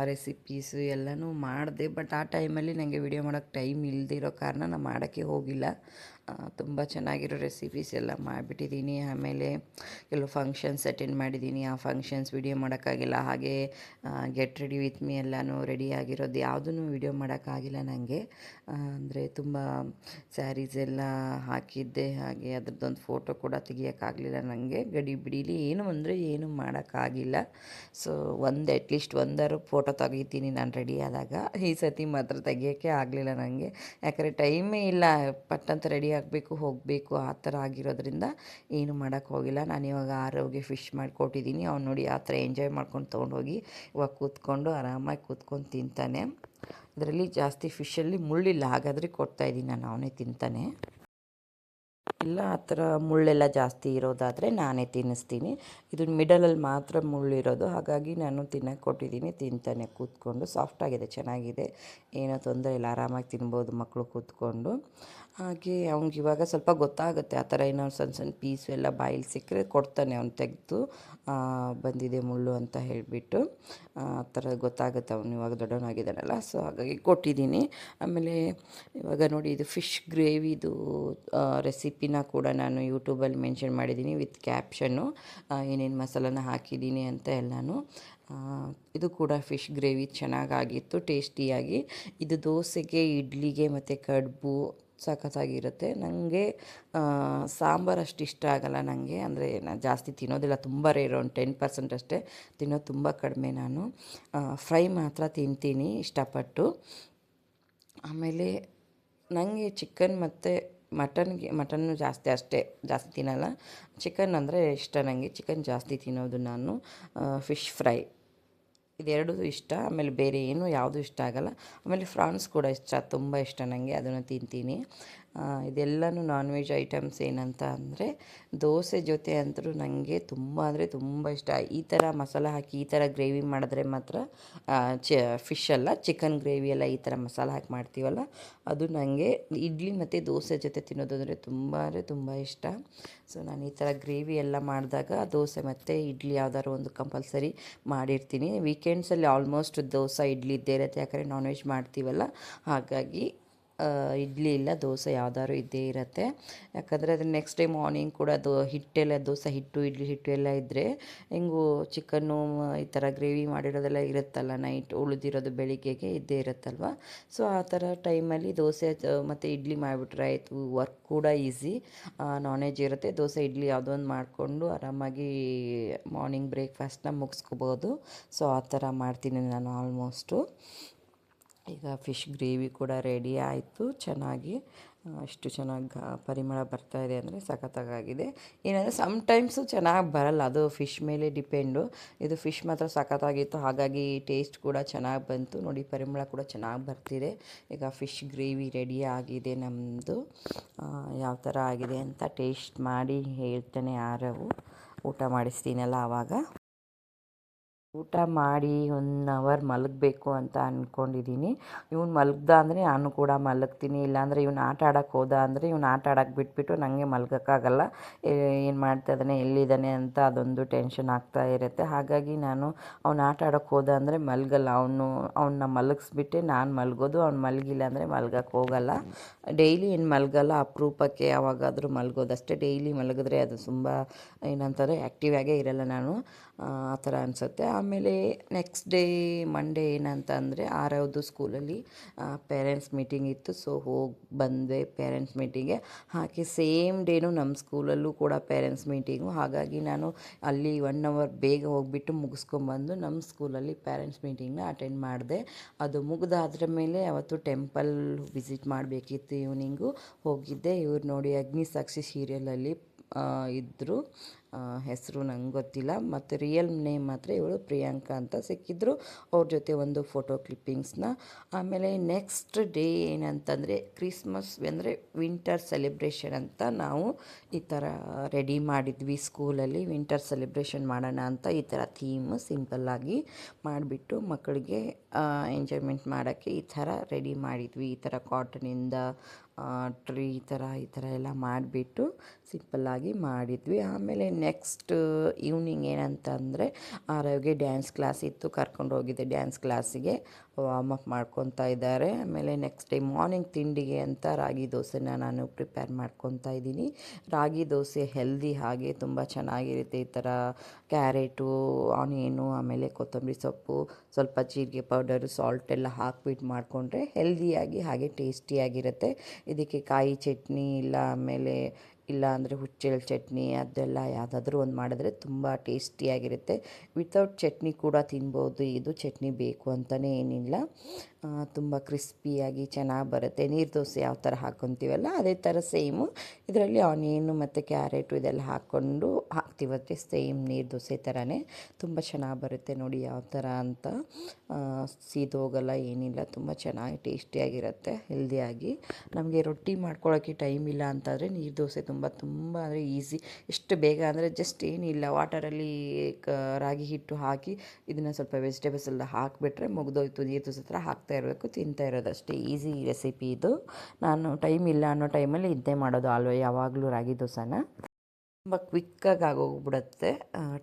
ರೆಸಿಪೀಸು ಎಲ್ಲನೂ ಮಾಡಿದೆ, ಬಟ್ ಆ ಟೈಮಲ್ಲಿ ನನಗೆ ವಿಡಿಯೋ ಮಾಡೋಕ್ಕೆ ಟೈಮ್ ಇಲ್ಲದಿರೋ ಕಾರಣ ನಾನು ಮಾಡೋಕ್ಕೆ ಹೋಗಿಲ್ಲ. ತುಂಬ ಚೆನ್ನಾಗಿರೋ ರೆಸಿಪೀಸ್ ಎಲ್ಲ ಮಾಡಿಬಿಟ್ಟಿದ್ದೀನಿ. ಆಮೇಲೆ ಕೆಲವು ಫಂಕ್ಷನ್ಸ್ ಅಟೆಂಡ್ ಮಾಡಿದ್ದೀನಿ, ಆ ಫಂಕ್ಷನ್ಸ್ ವಿಡಿಯೋ ಮಾಡೋಕ್ಕಾಗಿಲ್ಲ. ಹಾಗೆ ಗೆಟ್ ರೆಡಿ ವಿತ್ ಮೀ ಎಲ್ಲನೂ ರೆಡಿ ಆಗಿರೋದು ಯಾವುದೂ ವಿಡಿಯೋ ಮಾಡೋಕ್ಕಾಗಿಲ್ಲ ನನಗೆ. ಅಂದರೆ ತುಂಬ ಸ್ಯಾರೀಸ್ ಎಲ್ಲ ಹಾಕಿದ್ದೆ, ಹಾಗೆ ಅದ್ರದ್ದೊಂದು ಫೋಟೋ ಕೂಡ ತೆಗಿಯೋಕ್ಕಾಗಲಿಲ್ಲ ನನಗೆ. ಗಡಿ ಬಿಡೀಲಿ ಏನು ಅಂದರೆ ಏನು ಮಾಡೋಕ್ಕಾಗಿಲ್ಲ. ಸೊ ಅಟ್ಲೀಸ್ಟ್ ಒಂದಾರು ಫೋಟೋ ತೆಗಿತೀನಿ ನಾನು ರೆಡಿ ಆದಾಗ. ಈ ಸತಿ ಮಾತ್ರ ತೆಗಿಯೋಕ್ಕೆ ಆಗಲಿಲ್ಲ ನನಗೆ, ಯಾಕಂದರೆ ಟೈಮೇ ಇಲ್ಲ. ಪಟ್ಟಂತ ರೆಡಿ ಆಗಬೇಕು, ಹೋಗಬೇಕು, ಆ ಥರ ಆಗಿರೋದ್ರಿಂದ ಏನು ಮಾಡೋಕ್ಕೆ ಹೋಗಿಲ್ಲ. ನಾನು ಇವಾಗ ಆರೋಗ್ಯ ಫಿಶ್ ಮಾಡಿಕೊಟ್ಟಿದ್ದೀನಿ. ಅವ್ನು ನೋಡಿ ಆ ಥರ ಎಂಜಾಯ್ ಮಾಡ್ಕೊಂಡು ತೊಗೊಂಡೋಗಿ ಇವಾಗ ಕೂತ್ಕೊಂಡು ಆರಾಮಾಗಿ ಕೂತ್ಕೊಂಡು ತಿಂತಾನೆ. ಇದರಲ್ಲಿ ಜಾಸ್ತಿ ಫಿಶಲ್ಲಿ ಮುಳ್ಳಿಲ್ಲ, ಹಾಗಾದರೆ ಕೊಡ್ತಾಯಿದ್ದೀನಿ ನಾನು, ಅವನೇ ತಿಂತಾನೆ. ಇಲ್ಲ ಆ ಥರ ಮುಳ್ಳೆಲ್ಲ ಜಾಸ್ತಿ ಇರೋದಾದರೆ ನಾನೇ ತಿನ್ನಿಸ್ತೀನಿ. ಇದು ಮಿಡಲಲ್ಲಿ ಮಾತ್ರ ಮುಳ್ಳಿರೋದು, ಹಾಗಾಗಿ ನಾನು ತಿನ್ನೋಕ್ಕೆ ಕೊಟ್ಟಿದ್ದೀನಿ. ತಿಂತಾನೆ ಕೂತ್ಕೊಂಡು. ಸಾಫ್ಟಾಗಿದೆ, ಚೆನ್ನಾಗಿದೆ, ಏನೋ ತೊಂದರೆ ಇಲ್ಲ, ಆರಾಮಾಗಿ ತಿನ್ಬೋದು ಮಕ್ಕಳು ಕೂತ್ಕೊಂಡು. ಹಾಗೆ ಅವ್ನಿಗೆ ಇವಾಗ ಸ್ವಲ್ಪ ಗೊತ್ತಾಗುತ್ತೆ, ಆ ಥರ ಏನೋ ಸಣ್ಣ ಪೀಸು ಎಲ್ಲ ಬಾಯಲ್ಲಿ ಸಿಕ್ಕರೆ ಕೊಡ್ತಾನೆ. ಅವ್ನು ತೆಗೆದು ಬಂದಿದೆ ಮುಳ್ಳು ಅಂತ ಹೇಳಿಬಿಟ್ಟು ಆ ಥರ ಗೊತ್ತಾಗುತ್ತೆ ಅವನು, ಇವಾಗ ದೊಡ್ಡವನಾಗಿದ್ದಾನಲ್ಲ. ಸೊ ಹಾಗಾಗಿ ಕೊಟ್ಟಿದ್ದೀನಿ. ಆಮೇಲೆ ಇವಾಗ ನೋಡಿ, ಇದು ಫಿಶ್ ಗ್ರೇವಿದು ರೆಸಿಪಿನ ಕೂಡ ನಾನು ಯೂಟ್ಯೂಬಲ್ಲಿ ಮೆನ್ಷನ್ ಮಾಡಿದ್ದೀನಿ ವಿತ್ ಕ್ಯಾಪ್ಷನ್ನು, ಏನೇನು ಮಸಾಲನ ಹಾಕಿದ್ದೀನಿ ಅಂತ ಎಲ್ಲನೂ. ಇದು ಕೂಡ ಫಿಶ್ ಗ್ರೇವಿ ಚೆನ್ನಾಗಾಗಿತ್ತು, ಟೇಸ್ಟಿಯಾಗಿ. ಇದು ದೋಸೆಗೆ, ಇಡ್ಲಿಗೆ ಮತ್ತು ಕಡುಬು ಸಖತ್ತಾಗಿರುತ್ತೆ. ನನಗೆ ಸಾಂಬಾರು ಅಷ್ಟು ಇಷ್ಟ ಆಗಲ್ಲ ನನಗೆ, ಅಂದರೆ ನಾನು ಜಾಸ್ತಿ ತಿನ್ನೋದಿಲ್ಲ, ತುಂಬ ರೇರ್, ಒಂದು 10% ಅಷ್ಟೇ ತಿನ್ನೋದು, ತುಂಬ ಕಡಿಮೆ ನಾನು. ಫ್ರೈ ಮಾತ್ರ ತಿಂತೀನಿ ಇಷ್ಟಪಟ್ಟು. ಆಮೇಲೆ ನನಗೆ ಚಿಕನ್ ಮತ್ತು ಮಟನ್ನು ಜಾಸ್ತಿ ತಿನ್ನಲ್ಲ. ಚಿಕನ್ ಅಂದರೆ ಇಷ್ಟ ನನಗೆ, ಚಿಕನ್ ಜಾಸ್ತಿ ತಿನ್ನೋದು ನಾನು. ಫಿಶ್ ಫ್ರೈ ಇದೆರಡೂ ಇಷ್ಟ, ಆಮೇಲೆ ಬೇರೆ ಏನು ಯಾವುದು ಇಷ್ಟ ಆಗಲ್ಲ. ಆಮೇಲೆ ಫ್ರಾನ್ಸ್ ಕೂಡ ತುಂಬ ಇಷ್ಟ ನನಗೆ, ಅದನ್ನು ತಿಂತೀನಿ. ಇದೆಲ್ಲನೂ ನಾನ್ ವೆಜ್ ಐಟಮ್ಸ್. ಏನಂತ ಅಂದರೆ ದೋಸೆ ಜೊತೆ ಅಂತೂ ನನಗೆ ತುಂಬ ಅಂದರೆ ತುಂಬ ಇಷ್ಟ. ಈ ಥರ ಮಸಾಲ ಹಾಕಿ ಈ ಥರ ಗ್ರೇವಿ ಮಾಡಿದ್ರೆ ಮಾತ್ರ, ಫಿಶ್ ಅಲ್ಲ, ಚಿಕನ್ ಗ್ರೇವಿ ಎಲ್ಲ ಈ ಥರ ಮಸಾಲ ಹಾಕಿ ಮಾಡ್ತೀವಲ್ಲ, ಅದು ನನಗೆ ಇಡ್ಲಿ ಮತ್ತು ದೋಸೆ ಜೊತೆ ತಿನ್ನೋದು ಅಂದರೆ ತುಂಬ ಇಷ್ಟ. ಸೊ ನಾನು ಈ ಥರ ಗ್ರೇವಿ ಎಲ್ಲ ಮಾಡಿದಾಗ ದೋಸೆ ಮತ್ತು ಇಡ್ಲಿ ಯಾವ್ದಾದ್ರು ಒಂದು ಕಂಪಲ್ಸರಿ ಮಾಡಿರ್ತೀನಿ. ವೀಕೆಂಡ್ಸಲ್ಲಿ ಆಲ್ಮೋಸ್ಟ್ ದೋಸೆ ಇಡ್ಲಿ ಇದ್ದೇ ಇರುತ್ತೆ, ಯಾಕಂದರೆ ನಾನ್ ವೆಜ್ ಮಾಡ್ತೀವಲ್ಲ, ಹಾಗಾಗಿ ಇಡ್ಲಿ ಇಲ್ಲ ದೋಸೆ ಯಾವ್ದಾದ್ರು ಇದ್ದೇ ಇರುತ್ತೆ. ಯಾಕಂದರೆ ಅದು ನೆಕ್ಸ್ಟ್ ಡೇ ಮಾರ್ನಿಂಗ್ ಕೂಡ ದೋಸೆ ಹಿಟ್ಟು, ಇಡ್ಲಿ ಹಿಟ್ಟು ಎಲ್ಲ ಇದ್ದರೆ ಹೆಂಗೂ ಚಿಕನ್ನು ಈ ಥರ ಗ್ರೇವಿ ಮಾಡಿರೋದೆಲ್ಲ ಇರುತ್ತಲ್ಲ, ನೈಟ್ ಉಳಿದಿರೋದು ಬೆಳಿಗ್ಗೆಗೆ ಇದ್ದೇ ಇರುತ್ತಲ್ವ. ಸೊ ಆ ಥರ ಟೈಮಲ್ಲಿ ದೋಸೆ ಮತ್ತು ಇಡ್ಲಿ ಮಾಡಿಬಿಟ್ರೆ ಆಯಿತು, ವರ್ಕ್ ಕೂಡ ಈಸಿ. ನಾನ್ ವೆಜ್ ಇರುತ್ತೆ, ದೋಸೆ ಇಡ್ಲಿ ಯಾವುದೋ ಒಂದು ಮಾಡಿಕೊಂಡು ಆರಾಮಾಗಿ ಮಾರ್ನಿಂಗ್ ಬ್ರೇಕ್ಫಾಸ್ಟ್ನ ಮುಗಿಸ್ಕೋಬೋದು. ಸೊ ಆ ಥರ ಮಾಡ್ತೀನಿ ನಾನು ಆಲ್ಮೋಸ್ಟು. ಈಗ ಫಿಶ್ ಗ್ರೇವಿ ಕೂಡ ರೆಡಿ ಆಯಿತು ಚೆನ್ನಾಗಿ. ಎಷ್ಟು ಚೆನ್ನಾಗಿ ಪರಿಮಳ ಬರ್ತಾಯಿದೆ ಅಂದರೆ ಸಖತ್ತಾಗಿದೆ. ಏನಂದರೆ ಸಮ್ಟೈಮ್ಸು ಚೆನ್ನಾಗಿ ಬರಲ್ಲ, ಅದು ಫಿಶ್ ಮೇಲೆ ಡಿಪೆಂಡು. ಇದು ಫಿಶ್ ಮಾತ್ರ ಸಖತ್ತಾಗಿತ್ತು, ಹಾಗಾಗಿ ಟೇಸ್ಟ್ ಕೂಡ ಚೆನ್ನಾಗಿ ಬಂತು. ನೋಡಿ ಪರಿಮಳ ಕೂಡ ಚೆನ್ನಾಗಿ ಬರ್ತಿದೆ. ಈಗ ಫಿಶ್ ಗ್ರೇವಿ ರೆಡಿ ಆಗಿದೆ ನಮ್ಮದು. ಯಾವ ಥರ ಆಗಿದೆ ಅಂತ ಟೇಸ್ಟ್ ಮಾಡಿ ಹೇಳ್ತಾನೆ ಆರವು. ಊಟ ಮಾಡಿಸ್ತೀನಲ್ಲ ಆವಾಗ. ಊಟ ಮಾಡಿ 1 ಅವರ್ ಮಲಗಬೇಕು ಅಂತ ಅಂದ್ಕೊಂಡಿದ್ದೀನಿ. ಇವ್ನು ಮಲಗ್ದ ಅಂದರೆ ನಾನು ಕೂಡ ಮಲಗ್ತೀನಿ, ಇಲ್ಲಾಂದರೆ ಇವ್ನು ಆಟ ಆಡೋಕ್ಕೆ ಹೋದ ಅಂದರೆ ಇವ್ನು ಆಟ ಆಡೋಕ್ಕೆ ಬಿಟ್ಬಿಟ್ಟು ನನಗೆ ಮಲಗೋಕ್ಕಾಗಲ್ಲ. ಏನು ಮಾಡ್ತಾಯಿದ್ದಾನೆ, ಎಲ್ಲಿದ್ದಾನೆ ಅಂತ ಅದೊಂದು ಟೆನ್ಷನ್ ಆಗ್ತಾ ಇರುತ್ತೆ. ಹಾಗಾಗಿ ನಾನು ಅವ್ನು ಆಟ ಆಡೋಕ್ಕೆ ಹೋದ ಅಂದರೆ ಮಲಗಲ್ಲ. ಅವನ್ನ ಮಲಗಿಸ್ಬಿಟ್ಟೆ ನಾನು ಮಲಗೋದು. ಅವ್ನು ಮಲಗಿಲ್ಲ ಅಂದರೆ ಮಲ್ಗೋಕ್ಕೆ ಹೋಗಲ್ಲ. ಡೈಲಿ ಏನು ಮಲಗಲ್ಲ, ಅಪರೂಪಕ್ಕೆ ಯಾವಾಗಾದರೂ ಮಲಗೋದಷ್ಟೇ. ಡೈಲಿ ಮಲಗಿದ್ರೆ ಅದು ತುಂಬ ಏನಂತಾರೆ ಆ್ಯಕ್ಟಿವ್ ಆಗೇ ಇರಲ್ಲ ನಾನು, ಆ ಥರ ಅನಿಸುತ್ತೆ. ಆಮೇಲೆ ನೆಕ್ಸ್ಟ್ ಡೇ ಮಂಡೇ ಏನಂತ ಅಂದರೆ ಆರವದು ಸ್ಕೂಲಲ್ಲಿ ಪೇರೆಂಟ್ಸ್ ಮೀಟಿಂಗ್ ಇತ್ತು. ಸೊ ಹೋಗಿ ಬಂದೆ ಪೇರೆಂಟ್ಸ್ ಮೀಟಿಂಗ್ಗೆ. ಹಾಗೆ ಸೇಮ್ ಡೇನು ನಮ್ಮ ಸ್ಕೂಲಲ್ಲೂ ಕೂಡ ಪೇರೆಂಟ್ಸ್ ಮೀಟಿಂಗು. ಹಾಗಾಗಿ ನಾನು ಅಲ್ಲಿ 1 ಅವರ್ ಬೇಗ ಹೋಗಿಬಿಟ್ಟು ಮುಗಿಸ್ಕೊಂಬಂದು ನಮ್ಮ ಸ್ಕೂಲಲ್ಲಿ ಪೇರೆಂಟ್ಸ್ ಮೀಟಿಂಗ್ನ ಅಟೆಂಡ್ ಮಾಡಿದೆ. ಅದು ಮುಗಿದಾದ್ರ ಮೇಲೆ ಅವತ್ತು ಟೆಂಪಲ್ ವಿಸಿಟ್ ಮಾಡಬೇಕಿತ್ತು. ಈವ್ನಿಂಗು ಹೋಗಿದ್ದೆ. ಇವ್ರು ನೋಡಿ ಅಗ್ನಿಸಾಕ್ಷಿ ಸೀರಿಯಲಲ್ಲಿ ಇದ್ದರು. ಹೆಸರು ನಂಗೆ ಗೊತ್ತಿಲ್ಲ, ಮತ್ತು ರಿಯಲ್ ನೇಮ್ ಮಾತ್ರ ಇವಳು ಪ್ರಿಯಾಂಕಾ ಅಂತ ಸಿಕ್ಕಿದ್ರು. ಅವ್ರ ಜೊತೆ ಒಂದು ಫೋಟೋ ಕ್ಲಿಪ್ಪಿಂಗ್ಸ್ನ. ಆಮೇಲೆ ನೆಕ್ಸ್ಟ್ ಡೇ ಏನಂತಂದರೆ ಕ್ರಿಸ್ಮಸ್ ಅಂದರೆ ವಿಂಟರ್ ಸೆಲೆಬ್ರೇಷನ್ ಅಂತ ನಾವು ಈ ಥರ ರೆಡಿ ಮಾಡಿದ್ವಿ ಸ್ಕೂಲಲ್ಲಿ. ವಿಂಟರ್ ಸೆಲೆಬ್ರೇಷನ್ ಮಾಡೋಣ ಅಂತ ಈ ಥರ ಥೀಮ್ ಸಿಂಪಲ್ಲಾಗಿ ಮಾಡಿಬಿಟ್ಟು ಮಕ್ಕಳಿಗೆ ಎಂಜಾಯ್ಮೆಂಟ್ ಮಾಡೋಕ್ಕೆ ಈ ಥರ ರೆಡಿ ಮಾಡಿದ್ವಿ. ಈ ಥರ ಕಾಟನಿಂದ ಟ್ರೀ ಈ ಥರ ಎಲ್ಲ ಮಾಡಿಬಿಟ್ಟು ಸಿಂಪಲ್ಲಾಗಿ ಮಾಡಿದ್ವಿ. ಆಮೇಲೆ ನೆಕ್ಸ್ಟ್ ಈವ್ನಿಂಗ್ ಏನಂತ ಅಂದರೆ ಆರವ್ಗೆ ಡ್ಯಾನ್ಸ್ ಕ್ಲಾಸ್ ಇತ್ತು. ಕರ್ಕೊಂಡು ಹೋಗಿದ್ದೆ ಡ್ಯಾನ್ಸ್ ಕ್ಲಾಸಿಗೆ. ವಾರ್ಮ್ ಅಪ್ ಮಾಡ್ಕೊತಾ ಇದ್ದಾರೆ. ಆಮೇಲೆ ನೆಕ್ಸ್ಟ್ ಡೇ ಮಾರ್ನಿಂಗ್ ತಿಂಡಿಗೆ ಅಂತ ರಾಗಿ ದೋಸೆನ ನಾನು ಪ್ರಿಪೇರ್ ಮಾಡ್ಕೊತಾ ಇದ್ದೀನಿ. ರಾಗಿ ದೋಸೆ ಹೆಲ್ದಿ, ಹಾಗೆ ತುಂಬ ಚೆನ್ನಾಗಿರುತ್ತೆ. ಈ ಥರ ಕ್ಯಾರೆಟು, ಆನಿಯನು, ಆಮೇಲೆ ಕೊತ್ತಂಬರಿ ಸೊಪ್ಪು, ಸ್ವಲ್ಪ ಜೀರಿಗೆ ಪೌಡರು, ಸಾಲ್ಟ್ ಎಲ್ಲ ಹಾಕ್ಬಿಟ್ಟು ಮಾಡಿಕೊಂಡ್ರೆ ಹೆಲ್ದಿಯಾಗಿ ಹಾಗೆ ಟೇಸ್ಟಿಯಾಗಿರುತ್ತೆ. ಇದಕ್ಕೆ ಕಾಯಿ ಚಟ್ನಿ ಇಲ್ಲ ಅಂದರೆ ಹುಚ್ಚೆಳ್ಳು ಚಟ್ನಿ ಅದೆಲ್ಲ ಯಾವುದಾದ್ರೂ ಒಂದು ಮಾಡಿದ್ರೆ ತುಂಬ ಟೇಸ್ಟಿಯಾಗಿರುತ್ತೆ. ವಿತೌಟ್ ಚಟ್ನಿ ಕೂಡ ತಿನ್ಬೋದು. ಇದು ಚಟ್ನಿ ಬೇಕು ಅಂತಲೇ ಏನಿಲ್ಲ. ತುಂಬ ಕ್ರಿಸ್ಪಿಯಾಗಿ ಚೆನ್ನಾಗಿ ಬರುತ್ತೆ. ನೀರು ದೋಸೆ ಯಾವ ಥರ ಹಾಕ್ಕೊತೀವಲ್ಲ ಅದೇ ಥರ ಸೇಮು. ಇದರಲ್ಲಿ ಆನಿಯನು ಮತ್ತು ಕ್ಯಾರೆಟು ಇದೆಲ್ಲ ಹಾಕ್ತೀವತ್ತೆ ಸೇಮ್ ನೀರು ದೋಸೆ ಥರನೇ. ತುಂಬ ಚೆನ್ನಾಗಿ ಬರುತ್ತೆ ನೋಡಿ ಯಾವ ಥರ ಅಂತ. ಸೀದೋಗಲ್ಲ ಏನಿಲ್ಲ, ತುಂಬ ಚೆನ್ನಾಗಿ ಟೇಸ್ಟಿಯಾಗಿರುತ್ತೆ, ಹೆಲ್ದಿಯಾಗಿ. ನಮಗೆ ರೊಟ್ಟಿ ಮಾಡ್ಕೊಳ್ಳೋಕ್ಕೆ ಟೈಮ್ ಇಲ್ಲ ಅಂತಂದರೆ ನೀರು ದೋಸೆ ತುಂಬ ಅಂದರೆ ಈಸಿ. ಎಷ್ಟು ಬೇಗ ಅಂದರೆ ಜಸ್ಟ್ ಏನಿಲ್ಲ, ವಾಟರಲ್ಲಿ ರಾಗಿ ಹಿಟ್ಟು ಹಾಕಿ ಇದನ್ನು ಸ್ವಲ್ಪ ವೆಜಿಟೇಬಲ್ಸ್ ಎಲ್ಲ ಹಾಕಿಬಿಟ್ರೆ ಮುಗಿದೋಯ್ತು. ನೀರು ದೋಸೆ ಥರ ಹಾಕ್ತಾ ಇರಬೇಕು, ತಿಂತಾ ಇರೋದಷ್ಟೇ. ಈಸಿ ರೆಸಿಪಿ ಇದು. ನಾನು ಟೈಮ್ ಇಲ್ಲ ಅನ್ನೋ ಟೈಮಲ್ಲಿ ಇದ್ದೇ ಮಾಡೋದು ಯಾವಾಗಲೂ ರಾಗಿ ದೋಸೆನ. ತುಂಬ ಕ್ವಿಕ್ಕಾಗಿ ಆಗೋಗ್ಬಿಡುತ್ತೆ.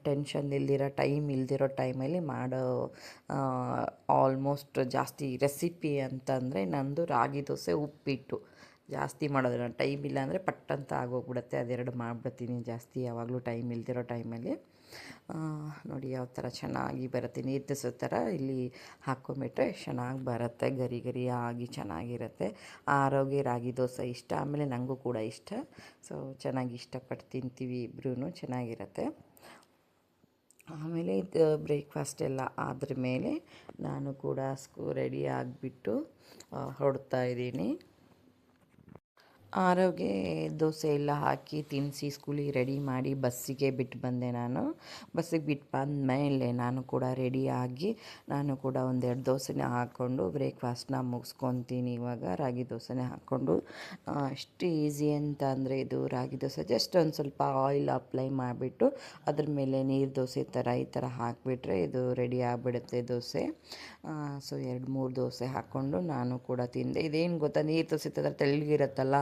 ಟೆನ್ಷನ್ ಟೈಮ್ ಇಲ್ದಿರೋ ಟೈಮಲ್ಲಿ ಮಾಡೋ ಆಲ್ಮೋಸ್ಟ್ ಜಾಸ್ತಿ ರೆಸಿಪಿ ಅಂತಂದರೆ ನಂದು ರಾಗಿ ದೋಸೆ, ಉಪ್ಪಿಟ್ಟು ಜಾಸ್ತಿ ಮಾಡೋದು. ನಾನು ಟೈಮ್ ಇಲ್ಲ ಅಂದರೆ ಪಟ್ಟಂತ ಆಗೋಗ್ಬಿಡುತ್ತೆ. ಅದೆರಡು ಮಾಡಿಬಿಡ್ತೀನಿ ಜಾಸ್ತಿ ಯಾವಾಗಲೂ ಟೈಮ್ ಇಲ್ದಿರೋ ಟೈಮಲ್ಲಿ. ನೋಡಿ ಯಾವ ಥರ ಚೆನ್ನಾಗಿ ಬರುತ್ತೆ. ನೀರು ದೋಸೆ ಥರ ಇಲ್ಲಿ ಹಾಕ್ಕೊಂಬಿಟ್ರೆ ಚೆನ್ನಾಗಿ ಬರುತ್ತೆ, ಗರಿ ಗರಿ ಆಗಿ ಚೆನ್ನಾಗಿರುತ್ತೆ. ಆರೋಗ್ಯ ರಾಗಿ ದೋಸೆ ಇಷ್ಟ, ಆಮೇಲೆ ನನಗೂ ಕೂಡ ಇಷ್ಟ. ಸೊ ಚೆನ್ನಾಗಿ ಇಷ್ಟಪಟ್ಟು ತಿಂತೀವಿ ಇಬ್ಬರೂ, ಚೆನ್ನಾಗಿರುತ್ತೆ. ಆಮೇಲೆ ಇದು ಬ್ರೇಕ್ಫಾಸ್ಟ್ ಎಲ್ಲ ಆದ್ರ ಮೇಲೆ ನಾನು ಕೂಡ ರೆಡಿ ಆಗಿಬಿಟ್ಟು ಹೊರಡ್ತಾ ಇದ್ದೀನಿ. ಆರೋಗ್ಯ ದೋಸೆ ಎಲ್ಲ ಹಾಕಿ ತಿನ್ನಿಸಿ ಸ್ಕೂಲಿಗೆ ರೆಡಿ ಮಾಡಿ ಬಸ್ಸಿಗೆ ಬಿಟ್ಟು ಬಂದೆ ನಾನು. ಬಸ್ಸಿಗೆ ಬಿಟ್ಟು ಬಂದಮೇಲೆ ನಾನು ಕೂಡ ರೆಡಿಯಾಗಿ ನಾನು ಕೂಡ ಒಂದೆರಡು ದೋಸೆನ ಹಾಕ್ಕೊಂಡು ಬ್ರೇಕ್ಫಾಸ್ಟ್ನ ಮುಗಿಸ್ಕೊತೀನಿ. ಇವಾಗ ರಾಗಿ ದೋಸೆನೇ ಹಾಕ್ಕೊಂಡು ಎಷ್ಟು ಈಸಿ ಅಂತ ಅಂದರೆ ಇದು ರಾಗಿ ದೋಸೆ ಜಸ್ಟ್ ಒಂದು ಸ್ವಲ್ಪ ಆಯಿಲ್ ಅಪ್ಲೈ ಮಾಡಿಬಿಟ್ಟು ಅದ್ರ ಮೇಲೆ ನೀರು ದೋಸೆ ಥರ ಈ ಥರ ಹಾಕಿಬಿಟ್ರೆ ಇದು ರೆಡಿ ಆಗಿಬಿಡುತ್ತೆ ದೋಸೆ. ಸೊ 2-3 ದೋಸೆ ಹಾಕ್ಕೊಂಡು ನಾನು ಕೂಡ ತಿಂದೆ. ಇದೇನು ಗೊತ್ತಾ, ನೀರು ದೋಸೆ ಥರ ತೆಳ್ಳಗಿರುತ್ತಲ್ಲ,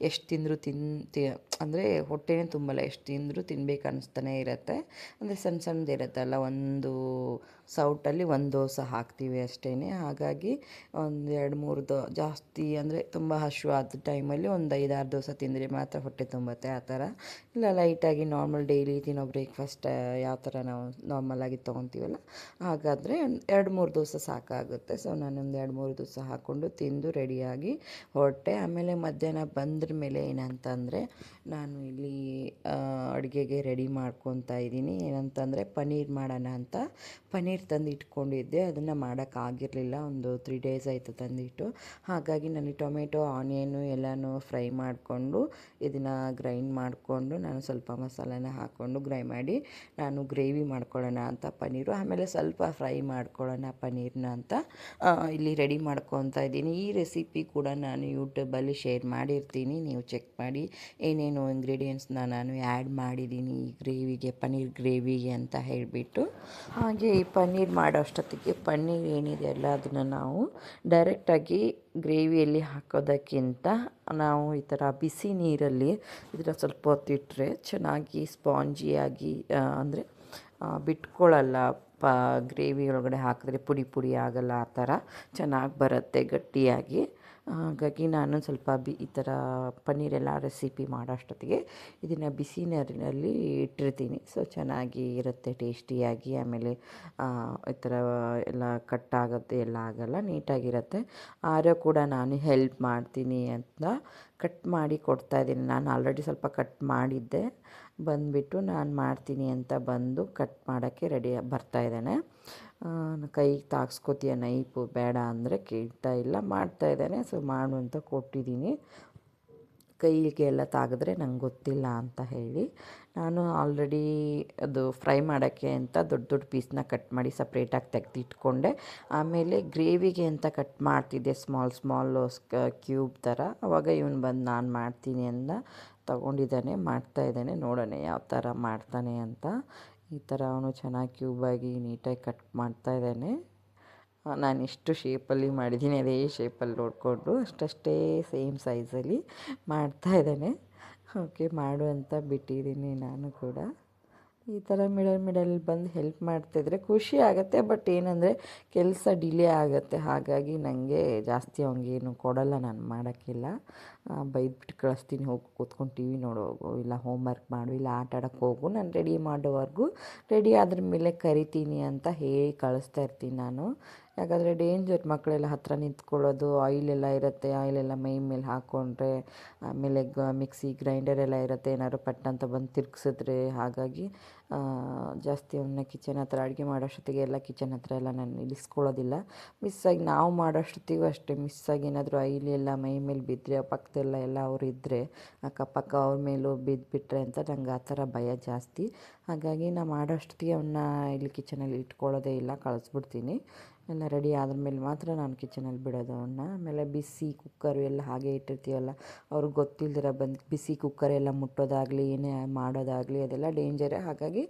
ಎಷ್ಟು ತಿಂದರೂ ಅಂದರೆ ಹೊಟ್ಟೆನೇ ತುಂಬಲ್ಲ. ಎಷ್ಟು ತಿಂದರೂ ತಿನ್ಬೇಕು ಅನ್ನಿಸ್ತಾನೆ ಇರುತ್ತೆ. ಅಂದರೆ ಸಣ್ಣದು ಇರುತ್ತಲ್ಲ, ಒಂದು ಸೌಟಲ್ಲಿ ಒಂದು ದೋಸೆ ಹಾಕ್ತೀವಿ ಅಷ್ಟೇ. ಹಾಗಾಗಿ ಒಂದು 2-3 ಜಾಸ್ತಿ ಅಂದರೆ ತುಂಬ ಹಸಿವಾದ ಟೈಮಲ್ಲಿ ಒಂದು 5-6 ದೋಸೆ ತಿಂದರೆ ಮಾತ್ರ ಹೊಟ್ಟೆ ತುಂಬುತ್ತೆ. ಆ ಥರ ಇಲ್ಲ, ಲೈಟಾಗಿ ನಾರ್ಮಲ್ ಡೈಲಿ ತಿನ್ನೋ ಬ್ರೇಕ್ಫಾಸ್ಟ್ ಯಾವ ಥರ ನಾವು ನಾರ್ಮಲಾಗಿ ತೊಗೊತೀವಲ್ಲ ಹಾಗಾದರೆ 2-3 ದೋಸೆ ಸಾಕಾಗುತ್ತೆ. ಸೊ ನಾನೊಂದು 2-3 ದೋಸೆ ಹಾಕ್ಕೊಂಡು ತಿಂದು ರೆಡಿಯಾಗಿ ಹೊರಟೆ. ಆಮೇಲೆ ಮಧ್ಯಾಹ್ನ ಬಂದ್ರ ಮೇಲೆ ಏನಂತಂದರೆ ನಾನು ಇಲ್ಲಿ ಅಡುಗೆಗೆ ರೆಡಿ ಮಾಡ್ಕೊತಾ ಇದ್ದೀನಿ. ಏನಂತಂದರೆ ಪನ್ನೀರ್ ಮಾಡೋಣ ಅಂತ ಪನ್ನೀರ್ ತಂದು ಇಟ್ಕೊಂಡಿದ್ದೆ. ಅದನ್ನು ಮಾಡೋಕ್ಕಾಗಿರಲಿಲ್ಲ, ಒಂದು 3 ಡೇಸ್ ಆಯಿತು ತಂದಿಟ್ಟು. ಹಾಗಾಗಿ ನಾನು ಟೊಮೆಟೊ, ಆನಿಯನು ಎಲ್ಲನೂ ಫ್ರೈ ಮಾಡಿಕೊಂಡು ಇದನ್ನು ಗ್ರೈಂಡ್ ಮಾಡಿಕೊಂಡು ನಾನು ಸ್ವಲ್ಪ ಮಸಾಲೆನ ಹಾಕ್ಕೊಂಡು ಮಾಡಿ ನಾನು ಗ್ರೇವಿ ಮಾಡ್ಕೊಳ್ಳೋಣ ಅಂತ ಪನ್ನೀರು, ಆಮೇಲೆ ಸ್ವಲ್ಪ ಫ್ರೈ ಮಾಡ್ಕೊಳ್ಳೋಣ ಪನ್ನೀರನ್ನ ಅಂತ ಇಲ್ಲಿ ರೆಡಿ ಮಾಡ್ಕೊತಾ ಇದ್ದೀನಿ. ಈ ರೆಸಿಪಿ ಕೂಡ ನಾನು ಯೂಟ್ಯೂಬಲ್ಲಿ ಶೇರ್ ಮಾಡಿರ್ತೀನಿ, ನೀವು ಚೆಕ್ ಮಾಡಿ ಏನೇನು ಇಂಗ್ರೀಡಿಯೆಂಟ್ಸ್ನ ನಾನು ಆ್ಯಡ್ ಮಾಡಿದ್ದೀನಿ ಈ ಗ್ರೇವಿಗೆ, ಪನ್ನೀರ್ ಗ್ರೇವಿಗೆ ಅಂತ ಹೇಳಿಬಿಟ್ಟು. ಹಾಗೆ ಈ ಪನ್ನೀರ್ ಮಾಡೋ ಅಷ್ಟೊತ್ತಿಗೆ ಪನ್ನೀರ್ ಏನಿದೆ ಅಲ್ಲ ಅದನ್ನು ನಾವು ಡೈರೆಕ್ಟಾಗಿ ಗ್ರೇವಿಯಲ್ಲಿ ಹಾಕೋದಕ್ಕಿಂತ ನಾವು ಈ ಥರ ಬಿಸಿ ನೀರಲ್ಲಿ ಇದರ ಸ್ವಲ್ಪ ಹೊತ್ತಿಟ್ಟರೆ ಚೆನ್ನಾಗಿ ಸ್ಪಾಂಜಿಯಾಗಿ ಅಂದರೆ ಬಿಟ್ಕೊಳ್ಳಲ್ಲ. ಗ್ರೇವಿ ಒಳಗಡೆ ಹಾಕಿದ್ರೆ ಪುಡಿ ಆಗಲ್ಲ, ಆ ಥರ ಚೆನ್ನಾಗಿ ಬರುತ್ತೆ ಗಟ್ಟಿಯಾಗಿ. ಹಾಗಾಗಿ ನಾನು ಸ್ವಲ್ಪ ಈ ಥರ ಪನ್ನೀರೆಲ್ಲ ರೆಸಿಪಿ ಮಾಡೋ ಅಷ್ಟೊತ್ತಿಗೆ ಇದನ್ನು ಬಿಸಿ ನೀರಿನಲ್ಲಿ ಇಟ್ಟಿರ್ತೀನಿ. ಸೊ ಚೆನ್ನಾಗಿ ಇರುತ್ತೆ ಟೇಸ್ಟಿಯಾಗಿ. ಆಮೇಲೆ ಈ ಥರ ಎಲ್ಲ ಕಟ್ ಆಗುತ್ತೆ ಎಲ್ಲ ಆಗೋಲ್ಲ, ನೀಟಾಗಿರುತ್ತೆ. ಆರೋ ಕೂಡ ನಾನು ಹೆಲ್ಪ್ ಮಾಡ್ತೀನಿ ಅಂತ ಕಟ್ ಮಾಡಿ ಕೊಡ್ತಾಯಿದ್ದೀನಿ. ನಾನು ಆಲ್ರೆಡಿ ಸ್ವಲ್ಪ ಕಟ್ ಮಾಡಿದ್ದೆ, ಬಂದುಬಿಟ್ಟು ನಾನು ಮಾಡ್ತೀನಿ ಅಂತ ಬಂದು ಕಟ್ ಮಾಡೋಕ್ಕೆ ರೆಡಿ ಬರ್ತಾಯಿದ್ದಾನೆ. ಕೈಗೆ ತಾಗಿಸ್ಕೋತೀಯ ನೈಫು ಬೇಡ ಅಂದರೆ ಕೇಳ್ತಾ ಇಲ್ಲ, ಮಾಡ್ತಾಯಿದ್ದಾನೆ. ಸೊ ಮಾಡು ಅಂತ ಕೊಟ್ಟಿದ್ದೀನಿ. ಕೈಗೆ ಎಲ್ಲ ತಾಗಿದ್ರೆ ನಂಗೆ ಗೊತ್ತಿಲ್ಲ ಅಂತ ಹೇಳಿ ನಾನು ಆಲ್ರೆಡಿ ಅದು ಫ್ರೈ ಮಾಡೋಕ್ಕೆ ಅಂತ ದೊಡ್ಡ ದೊಡ್ಡ ಪೀಸ್ನ ಕಟ್ ಮಾಡಿ ಸಪ್ರೇಟಾಗಿ ತೆಗೆದಿಟ್ಕೊಂಡೆ. ಆಮೇಲೆ ಗ್ರೇವಿಗೆ ಅಂತ ಕಟ್ ಮಾಡ್ತಿದ್ದೆ ಸ್ಮಾಲ್ ಕ್ಯೂಬ್ ಥರ. ಆವಾಗ ಇವನು ಬಂದು ನಾನು ಮಾಡ್ತೀನಿ ಅಂದ, ತೊಗೊಂಡಿದ್ದಾನೆ, ಮಾಡ್ತಾಯಿದ್ದಾನೆ. ನೋಡೋಣ ಯಾವ ಥರ ಮಾಡ್ತಾನೆ ಅಂತ. ಈ ಥರ ಅವನು ಚೆನ್ನಾಗಿ ಕ್ಯೂಬಾಗಿ ನೀಟಾಗಿ ಕಟ್ ಮಾಡ್ತಾಯಿದ್ದಾನೆ. ನಾನು ಎಷ್ಟು ಶೇಪಲ್ಲಿ ಮಾಡಿದ್ದೀನಿ ಅದೇ ಶೇಪಲ್ಲಿ ನೋಡಿಕೊಂಡು ಅಷ್ಟೇ ಸೇಮ್ ಸೈಜಲ್ಲಿ ಮಾಡ್ತಾಯಿದ್ದಾನೆ. ಓಕೆ ಮಾಡು ಅಂತ ಬಿಟ್ಟಿದ್ದೀನಿ ನಾನು ಕೂಡ. ಈ ಥರ ಮಿಡಲ್ ಬಂದು ಹೆಲ್ಪ್ ಮಾಡ್ತಾಯಿದ್ರೆ ಖುಷಿ ಆಗುತ್ತೆ. ಬಟ್ ಏನಂದರೆ ಕೆಲಸ ಡಿಲೇ ಆಗುತ್ತೆ. ಹಾಗಾಗಿ ನನಗೆ ಜಾಸ್ತಿ ಅವ್ನಿಗೇನು ಕೊಡೋಲ್ಲ, ನಾನು ಮಾಡೋಕ್ಕಿಲ್ಲ. ಬೈದ್ಬಿಟ್ಟು ಕಳಿಸ್ತೀನಿ, ಹೋಗಿ ಕೂತ್ಕೊಂಡು ಟಿ ವಿ ನೋಡೋಗು, ಇಲ್ಲ ಹೋಮ್ವರ್ಕ್ ಮಾಡು, ಇಲ್ಲ ಆಟ ಆಡೋಕ್ಕೆ ಹೋಗು, ನಾನು ರೆಡಿ ಮಾಡೋವರೆಗೂ ರೆಡಿ ಆದ್ರ ಮೇಲೆ ಕರಿತೀನಿ ಅಂತ ಹೇಳಿ ಕಳಿಸ್ತಾ ಇರ್ತೀನಿ ನಾನು. ಯಾಕಂದರೆ ಡೇಂಜರ್, ಮಕ್ಕಳೆಲ್ಲ ಹತ್ತಿರ ನಿಂತ್ಕೊಳ್ಳೋದು, ಆಯಿಲೆಲ್ಲ ಇರುತ್ತೆ, ಆಯಿಲೆಲ್ಲ ಮೈ ಮೇಲೆ ಹಾಕ್ಕೊಂಡ್ರೆ, ಆಮೇಲೆ ಮಿಕ್ಸಿ ಗ್ರೈಂಡರೆಲ್ಲ ಇರುತ್ತೆ, ಏನಾದ್ರು ಪಟ್ಟಂತ ಬಂದು ತಿರ್ಗಿಸಿದ್ರೆ. ಹಾಗಾಗಿ ಜಾಸ್ತಿ ಅವನ್ನ ಕಿಚನ್ ಹತ್ರ ಅಡುಗೆ ಮಾಡೋಷ್ಟೊತ್ತಿಗೆ ಎಲ್ಲ ಕಿಚನ್ ಹತ್ರ ಎಲ್ಲ ನಾನು ನಿಲ್ಲಿಸ್ಕೊಳ್ಳೋದಿಲ್ಲ. ಮಿಸ್ಸಾಗಿ ನಾವು ಮಾಡೋಷ್ಟೊತ್ತಿಗೂ ಅಷ್ಟೇ ಮಿಸ್ಸಾಗಿ ಏನಾದರೂ ಆಯಿಲ್ ಎಲ್ಲ ಮೈ ಮೇಲೆ ಬಿದ್ದರೆ, ಪಕ್ಕದೆಲ್ಲ ಅವರು ಇದ್ದರೆ ಅಕ್ಕಪಕ್ಕ ಅವ್ರ ಮೇಲೂ ಬಿದ್ದುಬಿಟ್ರೆ ಅಂತ ನಂಗೆ ಆ ಥರ ಭಯ ಜಾಸ್ತಿ. ಹಾಗಾಗಿ ನಾನು ಮಾಡೋಷ್ಟೊತ್ತಿಗೆ ಅವನ್ನ ಇಲ್ಲಿ ಕಿಚನಲ್ಲಿ ಇಟ್ಕೊಳ್ಳೋದೇ ಇಲ್ಲ, ಕಳಿಸ್ಬಿಡ್ತೀನಿ. ಎಲ್ಲ ರೆಡಿ ಆದಮೇಲೆ ಮಾತ್ರ ನಾನು ಕಿಚನಲ್ಲಿ ಬಿಡೋದು ಅವನ್ನ. ಆಮೇಲೆ ಬಿಸಿ ಕುಕ್ಕರು ಎಲ್ಲ ಹಾಗೆ ಇಟ್ಟಿರ್ತೀವಲ್ಲ, ಅವ್ರಿಗೆ ಗೊತ್ತಿಲ್ದಿರ ಬಂದು ಬಿಸಿ ಕುಕ್ಕರೆಲ್ಲ ಮುಟ್ಟೋದಾಗಲಿ ಏನೇ ಮಾಡೋದಾಗಲಿ ಅದೆಲ್ಲ ಡೇಂಜರೇ. ಹಾಗಾಗಿ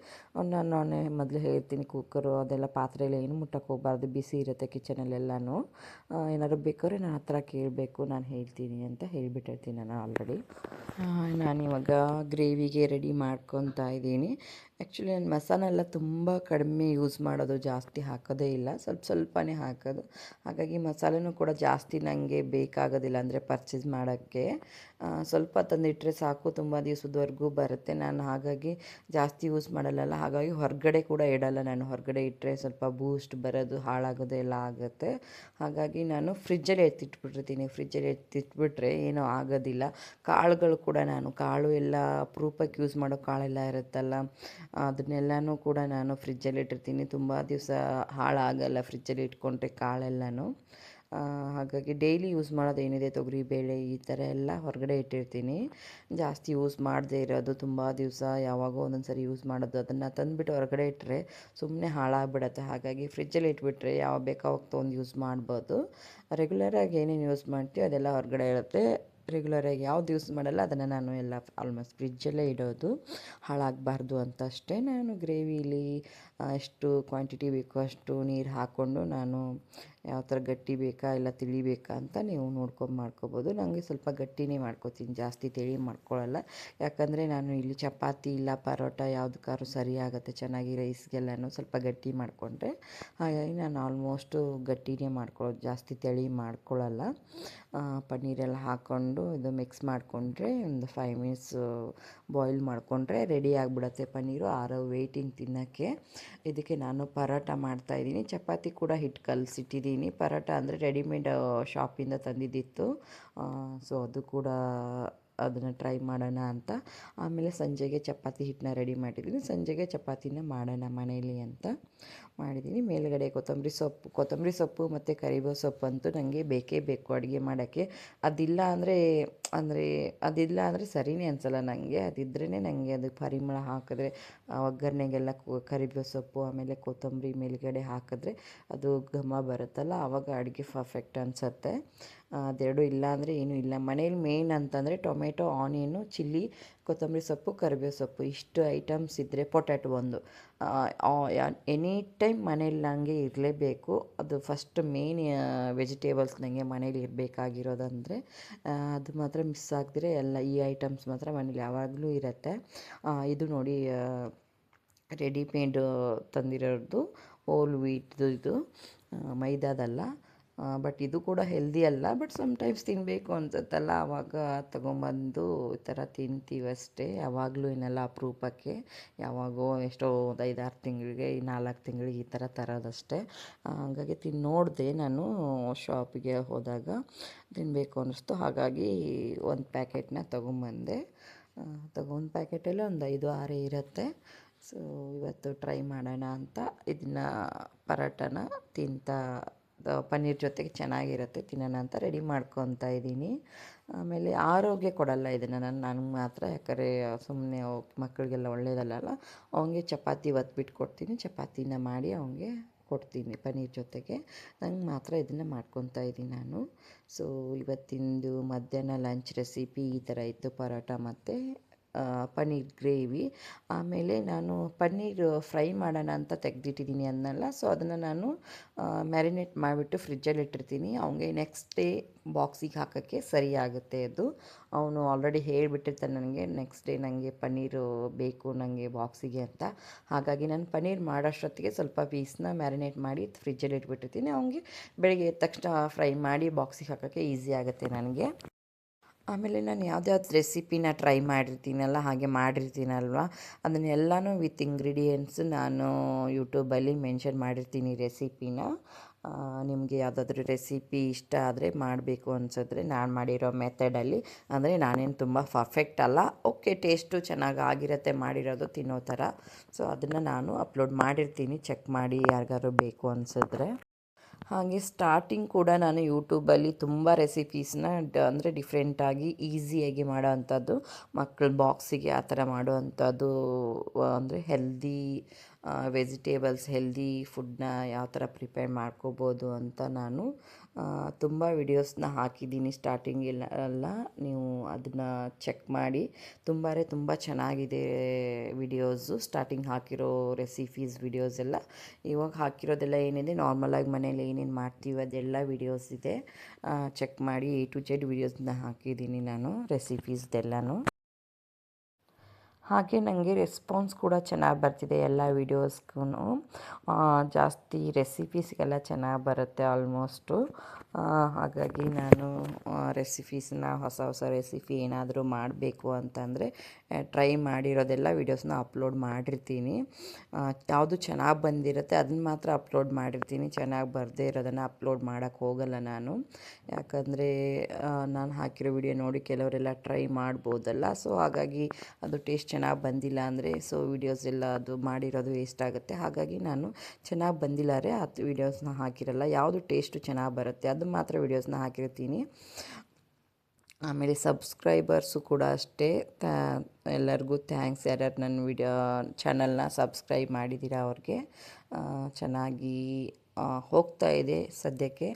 ನಾನೇ ಮೊದಲು ಹೇಳ್ತೀನಿ, ಕುಕ್ಕರು ಅದೆಲ್ಲ ಪಾತ್ರೆ ಎಲ್ಲ ಏನು ಮುಟ್ಟಕ್ಕೆ ಹೋಗಬಾರ್ದು, ಬಿಸಿ ಇರುತ್ತೆ ಕಿಚನಲ್ಲೆಲ್ಲನೂ. ಏನಾದ್ರು ಬೇಕಾದ್ರೆ ನನ್ನ ಹತ್ರ ಕೇಳಬೇಕು, ನಾನು ಹೇಳ್ತೀನಿ ಅಂತ ಹೇಳಿಬಿಟ್ಟಿರ್ತೀನಿ ನಾನು ಆಲ್ರೆಡಿ. ನಾನಿವಾಗ ಗ್ರೇವಿಗೆ ರೆಡಿ ಮಾಡ್ಕೊತಾ ಇದ್ದೀನಿ. ಆ್ಯಕ್ಚುಲಿ ನಾನು ಮಸಾಲ ಎಲ್ಲ ತುಂಬ ಕಡಿಮೆ ಯೂಸ್ ಮಾಡೋದು, ಜಾಸ್ತಿ ಹಾಕೋದೇ ಇಲ್ಲ, ಸ್ವಲ್ಪನೇ ಹಾಕೋದು. ಹಾಗಾಗಿ ಮಸಾಲೆನೂ ಕೂಡ ಜಾಸ್ತಿ ನನಗೆ ಬೇಕಾಗೋದಿಲ್ಲ, ಅಂದರೆ ಪರ್ಚೇಸ್ ಮಾಡೋಕ್ಕೆ ಸ್ವಲ್ಪ ತಂದಿಟ್ಟರೆ ಸಾಕು, ತುಂಬ ದಿವಸದವರೆಗೂ ಬರುತ್ತೆ. ನಾನು ಹಾಗಾಗಿ ಜಾಸ್ತಿ ಯೂಸ್ ಮಾಡಲ್ಲ. ಹಾಗಾಗಿ ಹೊರಗಡೆ ಕೂಡ ಇಡಲ್ಲ ನಾನು. ಹೊರಗಡೆ ಇಟ್ಟರೆ ಸ್ವಲ್ಪ ಬೂಸ್ಟ್ ಬರೋದು, ಹಾಳಾಗೋದು ಎಲ್ಲ ಆಗುತ್ತೆ. ಹಾಗಾಗಿ ನಾನು ಫ್ರಿಜ್ಜಲ್ಲಿ ಎತ್ತಿಟ್ಬಿಟ್ಟಿರ್ತೀನಿ. ಫ್ರಿಜ್ಜಲ್ಲಿ ಎತ್ತಿಟ್ಬಿಟ್ರೆ ಏನೂ ಆಗೋದಿಲ್ಲ. ಕಾಳುಗಳು ಕೂಡ ನಾನು ಕಾಳು ಎಲ್ಲ ಅಪರೂಪಕ್ಕೆ ಯೂಸ್ ಮಾಡೋ ಕಾಳೆಲ್ಲ ಇರುತ್ತಲ್ಲ, ಅದನ್ನೆಲ್ಲನೂ ಕೂಡ ನಾನು ಫ್ರಿಜ್ಜಲ್ಲಿ ಇಟ್ಟಿರ್ತೀನಿ. ತುಂಬ ದಿವಸ ಹಾಳಾಗಲ್ಲ ಫ್ರಿಜ್ಜಲ್ಲಿ ಇಟ್ಕೊಂಡ್ರೆ ಕಾಳೆಲ್ಲನೂ. ಹಾಗಾಗಿ ಡೈಲಿ ಯೂಸ್ ಮಾಡೋದೇನಿದೆ ತೊಗರಿಬೇಳೆ ಈ ಥರ ಎಲ್ಲ ಹೊರಗಡೆ ಇಟ್ಟಿರ್ತೀನಿ. ಜಾಸ್ತಿ ಯೂಸ್ ಮಾಡದೇ ಇರೋದು, ತುಂಬ ದಿವಸ ಯಾವಾಗೋ ಒಂದೊಂದು ಸರಿ ಯೂಸ್ ಮಾಡೋದು, ಅದನ್ನು ತಂದುಬಿಟ್ಟು ಹೊರಗಡೆ ಇಟ್ಟರೆ ಸುಮ್ಮನೆ ಹಾಳಾಗ್ಬಿಡತ್ತೆ. ಹಾಗಾಗಿ ಫ್ರಿಜ್ಜಲ್ಲಿ ಇಟ್ಬಿಟ್ರೆ ಯಾವಾಗ ಬೇಕೋ ಅವಾಗ ತೊಗೊಂಡು ಯೂಸ್ ಮಾಡ್ಬೋದು. ರೆಗ್ಯುಲರಾಗಿ ಏನೇನು ಯೂಸ್ ಮಾಡ್ತೀವಿ ಅದೆಲ್ಲ ಹೊರಗಡೆ ಇರುತ್ತೆ. ರೆಗ್ಯುಲರಾಗಿ ಯಾವ್ದು ಯೂಸ್ ಮಾಡಲ್ಲ ಅದನ್ನು ನಾನು ಎಲ್ಲ ಆಲ್ಮೋಸ್ಟ್ ಫ್ರಿಜ್ಜಲ್ಲೇ ಇಡೋದು, ಹಾಳಾಗಬಾರ್ದು ಅಂತ ಅಷ್ಟೇ. ನಾನು ಗ್ರೇವಿಲಿ ಎಷ್ಟು ಕ್ವಾಂಟಿಟಿ ಬೇಕೋ ಅಷ್ಟು ನೀರು ಹಾಕ್ಕೊಂಡು, ನಾನು ಯಾವ ಥರ ಗಟ್ಟಿ ಬೇಕಾ ಇಲ್ಲ ತಿಳಿ ಬೇಕಾ ಅಂತ ನೀವು ನೋಡ್ಕೊಂಡು ಮಾಡ್ಕೊಬೋದು. ನನಗೆ ಸ್ವಲ್ಪ ಗಟ್ಟಿನೇ ಮಾಡ್ಕೊತೀನಿ, ಜಾಸ್ತಿ ತಿಳಿ ಮಾಡ್ಕೊಳ್ಳಲ್ಲ. ಯಾಕಂದರೆ ನಾನು ಇಲ್ಲಿ ಚಪಾತಿ ಇಲ್ಲ ಪರೋಟ ಯಾವುದಕ್ಕಾದ್ರೂ ಸರಿ ಆಗುತ್ತೆ ಚೆನ್ನಾಗಿ, ರೈಸ್ಗೆಲ್ಲನೂ ಸ್ವಲ್ಪ ಗಟ್ಟಿ ಮಾಡಿಕೊಂಡ್ರೆ. ಹಾಗಾಗಿ ನಾನು ಆಲ್ಮೋಸ್ಟು ಗಟ್ಟಿನೇ ಮಾಡ್ಕೊಳ್ಳೋದು, ಜಾಸ್ತಿ ತಿಳಿ ಮಾಡ್ಕೊಳ್ಳಲ್ಲ. ಪನ್ನೀರೆಲ್ಲ ಹಾಕ್ಕೊಂಡು ಇದು ಮಿಕ್ಸ್ ಮಾಡಿಕೊಂಡ್ರೆ ಒಂದು 5 ಮಿನಿಟ್ಸ್ ಬಾಯ್ಲ್ ಮಾಡಿಕೊಂಡ್ರೆ ರೆಡಿ ಆಗಿಬಿಡುತ್ತೆ ಪನ್ನೀರು. ಆರೋ ವೆಯ್ಟಿಂಗ್ ತಿನ್ನೋಕ್ಕೆ. ಇದಕ್ಕೆ ನಾನು ಪರೋಟ ಮಾಡ್ತಾಯಿದ್ದೀನಿ. ಚಪಾತಿ ಕೂಡ ಹಿಟ್ಟು ಕಲಸಿಟ್ಟಿದ್ದೀನಿ. ಪರೋಟ ಅಂದರೆ ರೆಡಿಮೇಡ್ ಶಾಪಿಂದ ತಂದಿದ್ದಿತ್ತು. ಸೊ ಅದು ಕೂಡ ಅದನ್ನು ಟ್ರೈ ಮಾಡೋಣ ಅಂತ. ಆಮೇಲೆ ಸಂಜೆಗೆ ಚಪಾತಿ ಹಿಟ್ಟನ್ನ ರೆಡಿ ಮಾಡಿದ್ದೀನಿ. ಸಂಜೆಗೆ ಚಪಾತಿನ ಮಾಡೋಣ ಮನೇಲಿ ಅಂತ ಮಾಡಿದ್ದೀನಿ. ಮೇಲುಗಡೆ ಕೊತ್ತಂಬರಿ ಸೊಪ್ಪು ಮತ್ತು ಕರಿಬೇವು ಸೊಪ್ಪು ಅಂತೂ ನನಗೆ ಬೇಕೇ ಬೇಕು ಅಡುಗೆ ಮಾಡೋಕ್ಕೆ. ಅದಿಲ್ಲ ಅಂದರೆ ಸರಿಯೇ ಅನಿಸಲ್ಲ ನನಗೆ. ಅದಿದ್ರೇ ನನಗೆ ಅದು ಪರಿಮಳ ಹಾಕಿದ್ರೆ, ಒಗ್ಗರಣೆಗೆಲ್ಲ ಕರಿಬೇವು ಸೊಪ್ಪು ಆಮೇಲೆ ಕೊತ್ತಂಬರಿ ಮೇಲುಗಡೆ ಹಾಕಿದ್ರೆ ಅದು ಘಮ ಬರುತ್ತಲ್ಲ, ಆವಾಗ ಅಡುಗೆ ಪರ್ಫೆಕ್ಟ್ ಅನಿಸುತ್ತೆ. ಅದೆರಡು ಇಲ್ಲ ಅಂದರೆ ಏನೂ ಇಲ್ಲ. ಮನೇಲಿ ಮೇಯ್ನ್ ಅಂತಂದರೆ ಟೊಮೆಟೊ, ಆನಿಯನ್ನು, ಚಿಲ್ಲಿ, ಕೊತ್ತಂಬರಿ ಸೊಪ್ಪು, ಕರಿಬೇವು ಸೊಪ್ಪು ಇಷ್ಟು ಐಟಮ್ಸ್ ಇದ್ದರೆ, ಪೊಟ್ಯಾಟೊ ಒಂದು ಎನಿ ಟೈಮ್ ಮನೇಲಿ ನನಗೆ ಇರಲೇಬೇಕು. ಅದು ಫಸ್ಟ್ ಮೇನ್ ವೆಜಿಟೇಬಲ್ಸ್ ನನಗೆ ಮನೇಲಿ ಇರಬೇಕಾಗಿರೋದಂದರೆ. ಅದು ಮಾತ್ರ ಮಿಸ್ ಆಗದಿರೆ ಎಲ್ಲ ಈ ಐಟಮ್ಸ್ ಮಾತ್ರ ಮನೇಲಿ ಯಾವಾಗಲೂ ಇರುತ್ತೆ. ಇದು ನೋಡಿ ರೆಡಿಮೇಡ್ ತಂದಿರೋದು ಹೋಲ್ ವೀಟ್ದು, ಇದು ಮೈದಾದಲ್ಲ. ಬಟ್ ಇದು ಕೂಡ ಹೆಲ್ದಿ ಅಲ್ಲ, ಬಟ್ ಸಮ್ಟೈಮ್ಸ್ ತಿನ್ನಬೇಕು ಅನ್ಸುತ್ತಲ್ಲ ಆವಾಗ ತೊಗೊಂಬಂದು ಈ ಥರ ತಿಂತೀವಿ ಅಷ್ಟೇ. ಯಾವಾಗಲೂ ಏನೆಲ್ಲ ಅಪರೂಪಕ್ಕೆ, ಯಾವಾಗೋ ಎಷ್ಟೋ ಒಂದು 5-6 ತಿಂಗಳಿಗೆ 4 ತಿಂಗಳಿಗೆ ಈ ಥರ ತರೋದಷ್ಟೇ. ಹಾಗಾಗಿ ನೋಡಿದೆ ನಾನು ಶಾಪಿಗೆ ಹೋದಾಗ ತಿನ್ನಬೇಕು ಅನ್ನಿಸ್ತು, ಹಾಗಾಗಿ ಒಂದು ಪ್ಯಾಕೆಟ್ನ ತೊಗೊಂಬಂದೆ. ಒಂದು ಪ್ಯಾಕೆಟಲ್ಲಿ ಒಂದು 5-6 ಇರುತ್ತೆ. ಸೊ ಇವತ್ತು ಟ್ರೈ ಮಾಡೋಣ ಅಂತ ಇದನ್ನು ಪರೋಟನ ಪನ್ನೀರ್ ಜೊತೆಗೆ ಚೆನ್ನಾಗಿರುತ್ತೆ ತಿನ್ನೋಣ ಅಂತ ರೆಡಿ ಮಾಡ್ಕೊತಾ ಇದ್ದೀನಿ. ಆಮೇಲೆ ಆರೋಗ್ಯ ಕೊಡಲ್ಲ ಇದನ್ನು ನನಗೆ ಮಾತ್ರ, ಯಾಕಂದರೆ ಸುಮ್ಮನೆ ಮಕ್ಕಳಿಗೆಲ್ಲ ಒಳ್ಳೆಯದಲ್ಲ. ಅವನಿಗೆ ಚಪಾತಿ ಒತ್ಬಿಟ್ಟು ಕೊಡ್ತೀನಿ, ಚಪಾತಿನ ಮಾಡಿ ಅವನಿಗೆ ಕೊಡ್ತೀನಿ ಪನ್ನೀರ್ ಜೊತೆಗೆ. ನಂಗೆ ಮಾತ್ರ ಇದನ್ನು ಮಾಡ್ಕೊತಾ ಇದ್ದೀನಿ ನಾನು. ಸೊ ಇವತ್ತಿಂದು ಮಧ್ಯಾಹ್ನ ಲಂಚ್ ರೆಸಿಪಿ ಈ ಥರ ಇತ್ತು, ಪರೋಟ ಮತ್ತು ಪನ್ನೀರ್ ಗ್ರೇವಿ. ಆಮೇಲೆ ನಾನು ಪನ್ನೀರ್ ಫ್ರೈ ಮಾಡೋಣ ಅಂತ ತೆಗೆದಿಟ್ಟಿದ್ದೀನಿ ಅನ್ನಲ್ಲ, ಸೊ ಅದನ್ನು ನಾನು ಮ್ಯಾರಿನೇಟ್ ಮಾಡಿಬಿಟ್ಟು ಫ್ರಿಜ್ಜಲ್ಲಿ ಇಟ್ಟಿರ್ತೀನಿ. ಅವನಿಗೆ ನೆಕ್ಸ್ಟ್ ಡೇ ಬಾಕ್ಸಿಗೆ ಹಾಕೋಕ್ಕೆ ಸರಿ ಆಗುತ್ತೆ ಅದು. ಅವನು ಆಲ್ರೆಡಿ ಹೇಳಿಬಿಟ್ಟಿರ್ತಾನೆ ನನಗೆ ನೆಕ್ಸ್ಟ್ ಡೇ ನನಗೆ ಪನ್ನೀರು ಬೇಕು ನನಗೆ ಬಾಕ್ಸಿಗೆ ಅಂತ. ಹಾಗಾಗಿ ನಾನು ಪನ್ನೀರ್ ಮಾಡೋಷ್ಟೊತ್ತಿಗೆ ಸ್ವಲ್ಪ ಪೀಸ್ನ ಮ್ಯಾರಿನೇಟ್ ಮಾಡಿ ಫ್ರಿಜ್ಜಲ್ಲಿ ಇಟ್ಬಿಟ್ಟಿರ್ತೀನಿ. ಅವನಿಗೆ ಬೆಳಗ್ಗೆ ಎದ್ದ ತಕ್ಷಣ ಫ್ರೈ ಮಾಡಿ ಬಾಕ್ಸಿಗೆ ಹಾಕೋಕ್ಕೆ ಈಸಿ ಆಗುತ್ತೆ ನನಗೆ. ಆಮೇಲೆ ನಾನು ಯಾವ್ದ್ಯಾವ್ದು ರೆಸಿಪಿನ ಟ್ರೈ ಮಾಡಿರ್ತೀನಲ್ಲ, ಹಾಗೆ ಮಾಡಿರ್ತೀನಲ್ವ, ಅದನ್ನೆಲ್ಲನೂ ವಿತ್ ಇಂಗ್ರೀಡಿಯೆಂಟ್ಸ್ ನಾನು ಯೂಟ್ಯೂಬಲ್ಲಿ ಮೆನ್ಷನ್ ಮಾಡಿರ್ತೀನಿ ರೆಸಿಪಿನ. ನಿಮಗೆ ಯಾವುದಾದ್ರೂ ರೆಸಿಪಿ ಇಷ್ಟ ಆದರೆ ಮಾಡಬೇಕು ಅನಿಸಿದ್ರೆ ನಾನು ಮಾಡಿರೋ ಮೆಥಡಲ್ಲಿ, ಅಂದರೆ ನಾನೇನು ತುಂಬ ಪರ್ಫೆಕ್ಟ್ ಅಲ್ಲ, ಓಕೆ ಟೇಸ್ಟು ಚೆನ್ನಾಗಿ ಆಗಿರುತ್ತೆ ಮಾಡಿರೋದು ತಿನ್ನೋ ಥರ. ಸೊ ಅದನ್ನು ನಾನು ಅಪ್ಲೋಡ್ ಮಾಡಿರ್ತೀನಿ, ಚೆಕ್ ಮಾಡಿ ಯಾರಿಗಾದ್ರು ಬೇಕು ಅನಿಸಿದ್ರೆ. ಹಾಗೆ ಸ್ಟಾರ್ಟಿಂಗ್ ಕೂಡ ನಾನು ಯೂಟ್ಯೂಬಲ್ಲಿ ತುಂಬ ರೆಸಿಪೀಸ್ನ ಅಂದರೆ ಡಿಫ್ರೆಂಟಾಗಿ ಈಸಿಯಾಗಿ ಮಾಡೋ ಅಂಥದ್ದು, ಮಕ್ಕಳ ಬಾಕ್ಸಿಗೆ ಆ ಥರ ಮಾಡೋ ಅಂಥದ್ದು, ಅಂದರೆ ಹೆಲ್ದಿ ವೆಜಿಟೇಬಲ್ಸ್ ಹೆಲ್ದಿ ಫುಡ್ನ ಯಾವ ಥರ ಪ್ರಿಪೇರ್ ಮಾಡ್ಕೋಬೋದು ಅಂತ ನಾನು ತುಂಬ ವಿಡಿಯೋಸ್ನ ಹಾಕಿದ್ದೀನಿ ಸ್ಟಾರ್ಟಿಂಗೆಲ್ಲ. ನೀವು ಅದನ್ನು ಚೆಕ್ ಮಾಡಿ. ತುಂಬ ಚೆನ್ನಾಗಿದೆ ವಿಡಿಯೋಸು, ಸ್ಟಾರ್ಟಿಂಗ್ ಹಾಕಿರೋ ರೆಸಿಪೀಸ್ ವಿಡಿಯೋಸ್ ಎಲ್ಲ. ಇವಾಗ ಹಾಕಿರೋದೆಲ್ಲ ಏನಿದೆ ನಾರ್ಮಲಾಗಿ ಮನೇಲಿ ಏನೇನು ಮಾಡ್ತೀವಿ ಅದೆಲ್ಲ ವಿಡಿಯೋಸ್ ಇದೆ, ಚೆಕ್ ಮಾಡಿ. A to Z ವಿಡಿಯೋಸ್ನ ಹಾಕಿದ್ದೀನಿ ನಾನು ರೆಸಿಪೀಸ್ದೆಲ್ಲನೂ. ಹಾಗೆ ನನಗೆ ರೆಸ್ಪಾನ್ಸ್ ಕೂಡ ಚೆನ್ನಾಗಿ ಬರ್ತಿದೆ ಎಲ್ಲ ವೀಡಿಯೋಸ್ಗೂ. ಜಾಸ್ತಿ ರೆಸಿಪೀಸ್ಗೆಲ್ಲ ಚೆನ್ನಾಗಿ ಬರುತ್ತೆ ಆಲ್ಮೋಸ್ಟು. ಹಾಗಾಗಿ ನಾನು ರೆಸಿಪೀಸ್ನ ಹೊಸ ರೆಸಿಪಿ ಏನಾದರೂ ಮಾಡಬೇಕು ಅಂತಂದರೆ ಟ್ರೈ ಮಾಡಿರೋದೆಲ್ಲ ವೀಡಿಯೋಸ್ನ ಅಪ್ಲೋಡ್ ಮಾಡಿರ್ತೀನಿ. ಯಾವುದು ಚೆನ್ನಾಗಿ ಬಂದಿರುತ್ತೆ ಅದನ್ನು ಮಾತ್ರ ಅಪ್ಲೋಡ್ ಮಾಡಿರ್ತೀನಿ, ಚೆನ್ನಾಗಿ ಬರದೇ ಇರೋದನ್ನು ಅಪ್ಲೋಡ್ ಮಾಡೋಕ್ಕೆ ಹೋಗಲ್ಲ ನಾನು. ಯಾಕಂದರೆ ನಾನು ಹಾಕಿರೋ ವಿಡಿಯೋ ನೋಡಿ ಕೆಲವರೆಲ್ಲ ಟ್ರೈ ಮಾಡ್ಬೋದಲ್ಲ. ಸೊ ಹಾಗಾಗಿ ಅದು ಟೇಸ್ಟ್ ಚೆನ್ನಾಗಿ ಬಂದಿಲ್ಲ ಅಂದರೆ ಸೊ ವೀಡಿಯೋಸ್ ಎಲ್ಲ ಅದು ಮಾಡಿರೋದು ವೇಸ್ಟ್ ಆಗುತ್ತೆ. ಹಾಗಾಗಿ ನಾನು ಚೆನ್ನಾಗಿ ಬಂದಿಲ್ಲಾರೆ ಆ ವೀಡಿಯೋಸ್ನ ಹಾಕಿರಲ್ಲ. ಯಾವುದು ಟೇಸ್ಟು ಚೆನ್ನಾಗಿ ಬರುತ್ತೆ ಅದು ಮಾತ್ರ ವೀಡಿಯೋಸ್ನ ಹಾಕಿರ್ತೀನಿ. ಆಮೇಲೆ ಸಬ್ಸ್ಕ್ರೈಬರ್ಸು ಕೂಡ ಅಷ್ಟೇ, ಎಲ್ಲರಿಗೂ ಥ್ಯಾಂಕ್ಸ್. ಯಾರ್ಯಾರು ನನ್ನ ಚಾನಲ್ನ ಸಬ್ಸ್ಕ್ರೈಬ್ ಮಾಡಿದ್ದೀರಾ ಅವ್ರಿಗೆ. ಚೆನ್ನಾಗಿ ಹೋಗ್ತಾ ಇದೆ ಸದ್ಯಕ್ಕೆ.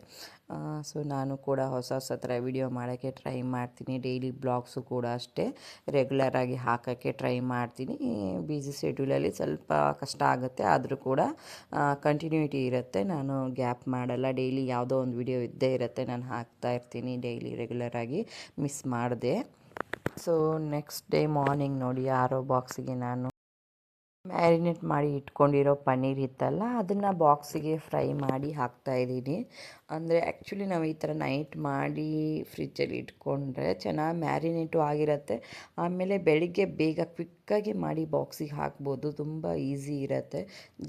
ಸೊ ನಾನು ಕೂಡ ಹೊಸ ಥರ ವಿಡಿಯೋ ಮಾಡೋಕ್ಕೆ ಟ್ರೈ ಮಾಡ್ತೀನಿ. ಡೈಲಿ ಬ್ಲಾಗ್ಸು ಕೂಡ ಅಷ್ಟೇ ರೆಗ್ಯುಲರಾಗಿ ಹಾಕೋಕ್ಕೆ ಟ್ರೈ ಮಾಡ್ತೀನಿ. ಬ್ಯುಸಿ ಶೆಡ್ಯೂಲಲ್ಲಿ ಸ್ವಲ್ಪ ಕಷ್ಟ ಆಗುತ್ತೆ, ಆದರೂ ಕೂಡ ಕಂಟಿನ್ಯೂಟಿ ಇರುತ್ತೆ, ನಾನು ಗ್ಯಾಪ್ ಮಾಡಲ್ಲ. ಡೈಲಿ ಯಾವುದೋ ಒಂದು ವಿಡಿಯೋ ಇದ್ದೇ ಇರುತ್ತೆ, ನಾನು ಹಾಕ್ತಾ ಇರ್ತೀನಿ ಡೈಲಿ ರೆಗ್ಯುಲರಾಗಿ, ಮಿಸ್ ಮಾಡಿದೆ. ಸೊ ನೆಕ್ಸ್ಟ್ ಡೇ ಮಾರ್ನಿಂಗ್ ನೋಡಿ ಯಾರೋ ಬಾಕ್ಸಿಗೆ ನಾನು ಮ್ಯಾರಿನೇಟ್ ಮಾಡಿ ಇಟ್ಕೊಂಡಿರೋ ಪನ್ನೀರ್ ಇತ್ತಲ್ಲ ಅದನ್ನು ಬಾಕ್ಸಿಗೆ ಫ್ರೈ ಮಾಡಿ ಹಾಕ್ತಾಯಿದ್ದೀನಿ. ಅಂದರೆ ಆ್ಯಕ್ಚುಲಿ ನಾವು ಈ ಥರ ನೈಟ್ ಮಾಡಿ ಫ್ರಿಜ್ಜಲ್ಲಿ ಇಟ್ಕೊಂಡ್ರೆ ಚೆನ್ನಾಗಿ ಮ್ಯಾರಿನೇಟು ಆಗಿರುತ್ತೆ. ಆಮೇಲೆ ಬೆಳಿಗ್ಗೆ ಬೇಗ ಕ್ವಿಕ್ಕಾಗಿ ಮಾಡಿ ಬಾಕ್ಸಿಗೆ ಹಾಕ್ಬೋದು, ತುಂಬ ಈಸಿ ಇರುತ್ತೆ,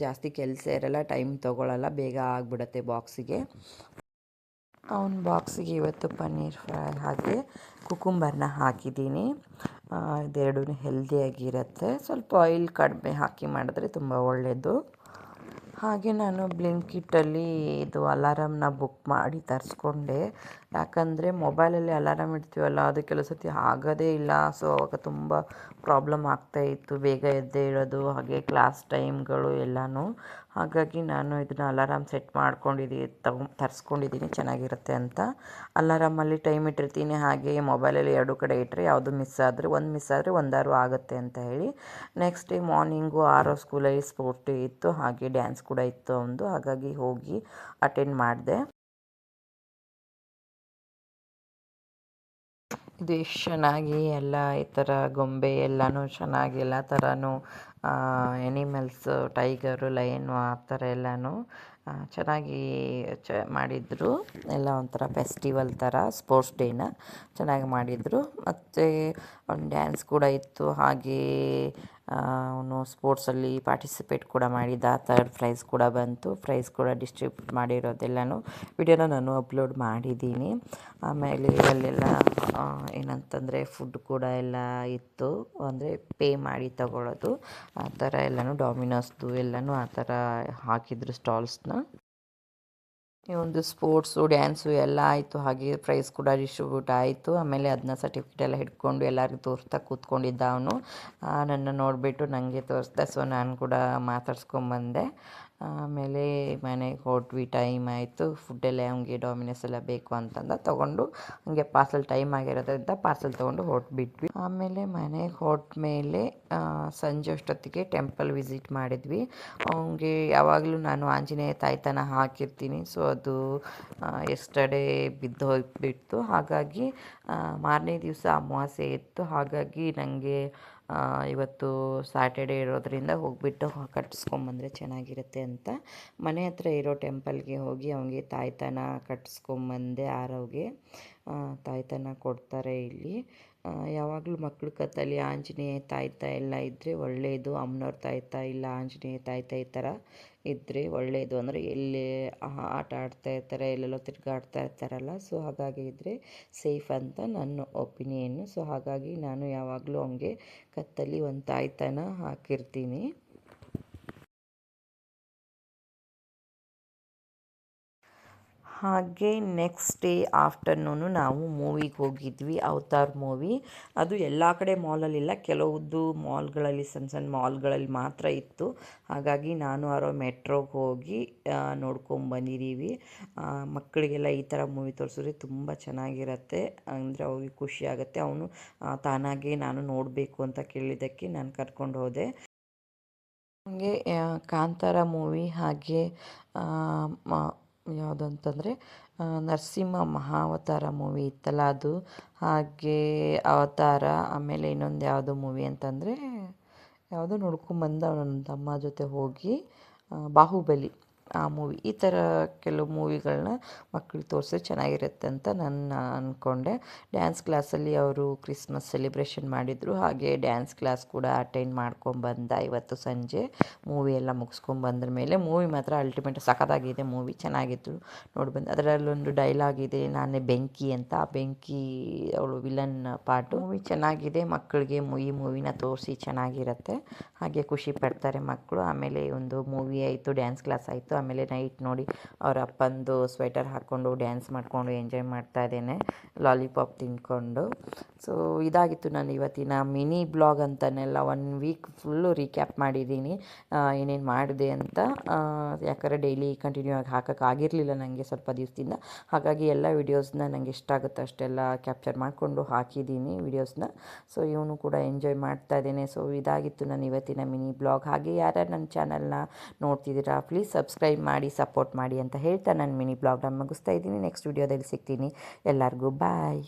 ಜಾಸ್ತಿ ಕೆಲಸ ಇರಲ್ಲ, ಟೈಮ್ ತೊಗೊಳ್ಳಲ್ಲ, ಬೇಗ ಆಗಿಬಿಡುತ್ತೆ ಬಾಕ್ಸಿಗೆ. ಅವನ ಬಾಕ್ಸಿಗೆ ಇವತ್ತು ಪನ್ನೀರ್ ಫ್ರೈ ಹಾಗೆ ಕುಕುಂಬರ್ನ ಹಾಕಿದ್ದೀನಿ. ಇದೆರಡೂ ಹೆಲ್ದಿಯಾಗಿರುತ್ತೆ. ಸ್ವಲ್ಪ ಆಯಿಲ್ ಕಡಿಮೆ ಹಾಕಿ ಮಾಡಿದ್ರೆ ತುಂಬ ಒಳ್ಳೆಯದು. ಹಾಗೆ ನಾನು ಬ್ಲಿಂಕಿಟ್ಟಲ್ಲಿ ಇದು ಅಲಾರಮ್ನ ಬುಕ್ ಮಾಡಿ ತರಿಸ್ಕೊಂಡೆ. ಯಾಕಂದರೆ ಮೊಬೈಲಲ್ಲಿ ಅಲಾರಮ್ ಇಡ್ತೀವಲ್ಲ ಅದು ಕೆಲವು ಸತಿ ಆಗೋದೇ ಇಲ್ಲ. ಸೊ ಅವಾಗ ತುಂಬ ಪ್ರಾಬ್ಲಮ್ ಆಗ್ತಾಯಿತ್ತು, ಬೇಗ ಎದ್ದೇ ಇರೋದು, ಹಾಗೆ ಕ್ಲಾಸ್ ಟೈಮ್ಗಳು ಎಲ್ಲನೂ. ಹಾಗಾಗಿ ನಾನು ಇದನ್ನು ಅಲಾರಾಮ್ ಸೆಟ್ ತರಿಸ್ಕೊಂಡಿದ್ದೀನಿ ಚೆನ್ನಾಗಿರುತ್ತೆ ಅಂತ. ಅಲಾರಾಮಲ್ಲಿ ಟೈಮ್ ಇಟ್ಟಿರ್ತೀನಿ, ಹಾಗೆ ಮೊಬೈಲಲ್ಲಿ ಎರಡು ಕಡೆ ಇಟ್ಟರೆ ಯಾವುದು ಮಿಸ್ ಆದರೆ ಒಂದಾರು ಆಗುತ್ತೆ ಅಂತ ಹೇಳಿ. ನೆಕ್ಸ್ಟ್ ಡೇ ಮಾರ್ನಿಂಗು ಆರೋ ಸ್ಕೂಲಲ್ಲಿ ಸ್ಪೋರ್ಟ್ ಡೇ ಇತ್ತು, ಹಾಗೆ ಡ್ಯಾನ್ಸ್ ಕೂಡ ಇತ್ತು ಅವನದು, ಹಾಗಾಗಿ ಹೋಗಿ ಅಟೆಂಡ್ ಮಾಡಿದೆ. ಇದು ಎಷ್ಟು ಚೆನ್ನಾಗಿ ಎಲ್ಲ ಈ ಥರ ಗೊಂಬೆ ಎಲ್ಲನೂ ಚೆನ್ನಾಗಿ ಎಲ್ಲ ಥರನೂ ಎನಿಮಲ್ಸು, ಟೈಗರು, ಲಯನು ಆ ಥರ ಎಲ್ಲನೂ ಚೆನ್ನಾಗಿ ಮಾಡಿದರು. ಎಲ್ಲ ಒಂಥರ ಫೆಸ್ಟಿವಲ್ ಥರ ಸ್ಪೋರ್ಟ್ಸ್ ಡೇನ ಚೆನ್ನಾಗಿ ಮಾಡಿದರು. ಮತ್ತು ಒಂದು ಡ್ಯಾನ್ಸ್ ಕೂಡ ಇತ್ತು. ಹಾಗೇ ಅವನು ಸ್ಪೋರ್ಟ್ಸಲ್ಲಿ ಪಾರ್ಟಿಸಿಪೇಟ್ ಕೂಡ ಮಾಡಿದ್ದ. 3rd ಪ್ರೈಸ್ ಕೂಡ ಬಂತು. ಪ್ರೈಸ್ ಕೂಡ ಡಿಸ್ಟ್ರಿಬ್ಯೂಟ್ ಮಾಡಿರೋದೆಲ್ಲನೂ ವಿಡಿಯೋನ ನಾನು ಅಪ್ಲೋಡ್ ಮಾಡಿದ್ದೀನಿ. ಆಮೇಲೆ ಅಲ್ಲೆಲ್ಲ ಏನಂತಂದರೆ ಫುಡ್ ಕೂಡ ಎಲ್ಲ ಇತ್ತು. ಅಂದರೆ ಪೇ ಮಾಡಿ ತಗೊಳ್ಳೋದು ಆ ಥರ ಎಲ್ಲನೂ ಡಾಮಿನೋಸ್ದು ಎಲ್ಲನೂ ಆ ಥರ ಹಾಕಿದ್ರು ಸ್ಟಾಲ್ಸ್ನ. ಈ ಒಂದು ಸ್ಪೋರ್ಟ್ಸು ಡ್ಯಾನ್ಸು ಎಲ್ಲ ಆಯಿತು. ಹಾಗೆ ಪ್ರೈಸ್ ಕೂಡ ಡಿಸ್ಟ್ರಿಬ್ಯೂಟ್ ಆಯಿತು. ಆಮೇಲೆ ಅದನ್ನ ಸರ್ಟಿಫಿಕೇಟ್ ಎಲ್ಲ ಹಿಡ್ಕೊಂಡು ಎಲ್ಲರಿಗೂ ತೋರಿಸ್ತಾ ಕೂತ್ಕೊಂಡಿದ್ದ ಅವನು. ನನ್ನ ನೋಡಿಬಿಟ್ಟು ನನಗೆ ತೋರಿಸ್ದೆ. ಸೊ ನಾನು ಕೂಡ ಮಾತಾಡ್ಸ್ಕೊಂಬಂದೆ. ಆಮೇಲೆ ಮನೆಗೆ ಹೊರಟ್ವಿ. ಟೈಮ್ ಆಯಿತು. ಫುಡ್ಡೆಲ್ಲ ಅವನಿಗೆ ಡಾಮಿನೋಸ್ ಎಲ್ಲ ಬೇಕು ಅಂತಂದ ತೊಗೊಂಡು ಹಂಗೆ ಪಾರ್ಸಲ್ ಟೈಮ್ ಆಗಿರೋದ್ರಿಂದ ಪಾರ್ಸಲ್ ತೊಗೊಂಡು ಹೊರಟ್ಬಿಟ್ವಿ. ಆಮೇಲೆ ಮನೆಗೆ ಹೊರಟ ಮೇಲೆ ಸಂಜೆ ಅಷ್ಟೊತ್ತಿಗೆ ಟೆಂಪಲ್ ವಿಸಿಟ್ ಮಾಡಿದ್ವಿ. ಅವನಿಗೆ ಯಾವಾಗಲೂ ನಾನು ಆಂಜನೇಯ ತಾಯ್ತನ ಹಾಕಿರ್ತೀನಿ. ಸೊ ಅದು ಎಸ್ಟರ್ಡೇ ಬಿದ್ದು ಹೋಗಿಬಿಡ್ತು. ಹಾಗಾಗಿ ಮಾರನೇ ದಿವಸ ಅಮಾವಾಸ್ಯೆ ಇತ್ತು. ಹಾಗಾಗಿ ನನಗೆ ಇವತ್ತು ಸ್ಯಾಟರ್ಡೇ ಇರೋದರಿಂದ ಹೋಗಿಬಿಟ್ಟು ಕಟ್ಟಿಸ್ಕೊಂಬಂದರೆ ಚೆನ್ನಾಗಿರುತ್ತೆ ಅಂತ ಮನೆ ಹತ್ರ ಇರೋ ಟೆಂಪಲ್ಗೆ ಹೋಗಿ ಅವನಿಗೆ ತಾಯ್ತನ ಕಟ್ಟಿಸ್ಕೊಂಬಂದೆ. ಆರವ್ಗೆ ತಾಯ್ತನ ಕೊಡ್ತಾರೆ ಇಲ್ಲಿ. ಯಾವಾಗಲೂ ಮಕ್ಳ ಕತ್ತಲ್ಲಿ ಆಂಜನೇಯ ತಾಯ್ತ ಎಲ್ಲ ಇದ್ದರೆ ಒಳ್ಳೆಯದು. ಅಮ್ಮನವ್ರ ತಾಯ್ತ ಇಲ್ಲ ಆಂಜನೇಯ ತಾಯ್ತ ಈ ಥರ ಇದ್ದರೆ ಒಳ್ಳೆಯದು. ಅಂದರೆ ಎಲ್ಲೇ ಆಟ ಆಡ್ತಾ ಇರ್ತಾರೆ, ಎಲ್ಲೆಲ್ಲೋ ತಿರುಗಾಡ್ತಾ ಇರ್ತಾರಲ್ಲ. ಸೊ ಹಾಗಾಗಿ ಇದ್ದರೆ ಸೇಫ್ ಅಂತ ನನ್ನ ಒಪಿನಿಯನ್ನು. ಸೊ ಹಾಗಾಗಿ ನಾನು ಯಾವಾಗಲೂ ಅವನಿಗೆ ಕತ್ತಲ್ಲಿ ಒಂದು ತಾಯ್ತನ ಹಾಕಿರ್ತೀನಿ. ಹಾಗೆ ನೆಕ್ಸ್ಟ್ ಡೇ ಆಫ್ಟರ್ನೂನು ನಾವು ಮೂವಿಗೆ ಹೋಗಿದ್ವಿ. Avatar movie. ಅದು ಎಲ್ಲ ಕಡೆ ಮಾಲಲ್ಲಿಲ್ಲ, ಕೆಲವೊಂದು ಮಾಲ್ಗಳಲ್ಲಿ ಸಣ್ಣ ಸಣ್ಣ ಮಾಲ್ಗಳಲ್ಲಿ ಮಾತ್ರ ಇತ್ತು. ಹಾಗಾಗಿ ನಾನು ಮೆಟ್ರೋಗೆ ಹೋಗಿ ನೋಡ್ಕೊಂಬಂದಿದ್ದೀವಿ. ಮಕ್ಕಳಿಗೆಲ್ಲ ಈ ಥರ ಮೂವಿ ತೋರಿಸಿದ್ರೆ ತುಂಬ ಚೆನ್ನಾಗಿರುತ್ತೆ. ಅಂದರೆ ಅವ್ರಿಗೆ ಖುಷಿ ಆಗುತ್ತೆ. ಅವನು ತಾನಾಗೆ ನಾನು ನೋಡಬೇಕು ಅಂತ ಕೇಳಿದ್ದಕ್ಕೆ ನಾನು ಕರ್ಕೊಂಡು ಹೋದೆ. ಹಾಗೆ ಕಾಂತಾರ ಮೂವಿ, ಹಾಗೆ ಯಾವುದಂತಂದರೆ ನರಸಿಂಹ ಮಹಾವತಾರ ಮೂವಿ ಇತ್ತಲ್ಲ ಅದು, ಹಾಗೆ ಅವತಾರ. ಆಮೇಲೆ ಇನ್ನೊಂದು ಯಾವುದೋ ಮೂವಿ ಅಂತಂದರೆ ಯಾವುದೋ ನೋಡ್ಕೊಂಬಂದ ನನ್ನ ತಮ್ಮ ಜೊತೆ ಹೋಗಿ, ಬಾಹುಬಲಿ ಆ ಮೂವಿ. ಈ ಥರ ಕೆಲವು ಮೂವಿಗಳನ್ನ ಮಕ್ಕಳಿಗೆ ತೋರಿಸಿದ್ರೆ ಚೆನ್ನಾಗಿರುತ್ತೆ ಅಂತ ನಾನು ಅಂದ್ಕೊಂಡೆ. ಡ್ಯಾನ್ಸ್ ಕ್ಲಾಸಲ್ಲಿ ಅವರು ಕ್ರಿಸ್ಮಸ್ ಸೆಲೆಬ್ರೇಷನ್ ಮಾಡಿದರು. ಹಾಗೆ ಡ್ಯಾನ್ಸ್ ಕ್ಲಾಸ್ ಕೂಡ ಅಟೆಂಡ್ ಮಾಡ್ಕೊಂಬಂದ ಇವತ್ತು ಸಂಜೆ. ಮೂವಿ ಎಲ್ಲ ಮುಗಿಸ್ಕೊಂಬಂದ್ರ ಮೇಲೆ. ಮೂವಿ ಮಾತ್ರ ಅಲ್ಟಿಮೇಟ್ ಸಖತ್ತಾಗಿದೆ. ಮೂವಿ ಚೆನ್ನಾಗಿತ್ತು, ನೋಡ್ಬಂದು. ಅದರಲ್ಲೊಂದು ಡೈಲಾಗ್ ಇದೆ, ನಾನೇ ಬೆಂಕಿ ಅಂತ. ಆ ಬೆಂಕಿ ಅವಳು ವಿಲನ್ ಪಾರ್ಟು. ಮೂವಿ ಚೆನ್ನಾಗಿದೆ. ಮಕ್ಕಳಿಗೆ ಈ ಮೂವಿನ ತೋರಿಸಿ ಚೆನ್ನಾಗಿರುತ್ತೆ. ಹಾಗೆ ಖುಷಿ ಪಡ್ತಾರೆ ಮಕ್ಕಳು. ಆಮೇಲೆ ಒಂದು ಮೂವಿ ಆಯಿತು, ಡ್ಯಾನ್ಸ್ ಕ್ಲಾಸ್ ಆಯಿತು. ಆಮೇಲೆ ನೈಟ್ ನೋಡಿ ಅವ್ರ ಅಪ್ಪಂದು ಸ್ವೆಟರ್ ಹಾಕ್ಕೊಂಡು ಡ್ಯಾನ್ಸ್ ಮಾಡಿಕೊಂಡು ಎಂಜಾಯ್ ಮಾಡ್ತಾ ಇದ್ದೇನೆ, ಲಾಲಿಪಾಪ್ ತಿಂದ್ಕೊಂಡು. ಸೊ ಇದಾಗಿತ್ತು ನಾನು ಇವತ್ತಿನ ಮಿನಿ ಬ್ಲಾಗ್ ಅಂತನೆಲ್ಲ 1 ವೀಕ್ ಫುಲ್ಲು ರೀಕ್ಯಾಪ್ ಮಾಡಿದ್ದೀನಿ ಏನೇನು ಮಾಡಿದೆ ಅಂತ. ಯಾಕಂದರೆ ಡೈಲಿ ಕಂಟಿನ್ಯೂ ಆಗಿ ಹಾಕೋಕ್ಕಾಗಿರಲಿಲ್ಲ ನನಗೆ ಸ್ವಲ್ಪ ದಿವಸದಿಂದ. ಹಾಗಾಗಿ ಎಲ್ಲ ವೀಡಿಯೋಸ್ನ ನನಗೆ ಎಷ್ಟಾಗುತ್ತೋ ಅಷ್ಟೆಲ್ಲ ಕ್ಯಾಪ್ಚರ್ ಮಾಡಿಕೊಂಡು ಹಾಕಿದ್ದೀನಿ ವೀಡಿಯೋಸ್ನ. ಸೊ ಇವನು ಕೂಡ ಎಂಜಾಯ್ ಮಾಡ್ತಾ ಇದ್ದೇನೆ. ಸೊ ಇದಾಗಿತ್ತು ನನ್ನ ಇವತ್ತಿನ ಮಿನಿ ಬ್ಲಾಗ್. ಹಾಗೆ ಯಾರ್ಯಾರು ನನ್ನ ಚಾನಲ್ನ ನೋಡ್ತಿದ್ದೀರಾ ಪ್ಲೀಸ್ ಸಬ್ಸ್ಕ್ರೈಬ್ ಮಾಡಿ, ಸಪೋರ್ಟ್ ಮಾಡಿ ಅಂತ ಹೇಳ್ತಾ ನಾನು ಮಿನಿ ಬ್ಲಾಗ್ನ ಮುಗಿಸ್ತಾ ಇದ್ದೀನಿ. ನೆಕ್ಸ್ಟ್ ವೀಡಿಯೋದಲ್ಲಿ ಸಿಗ್ತೀನಿ. ಎಲ್ಲರಿಗೂ ಬಾಯ್.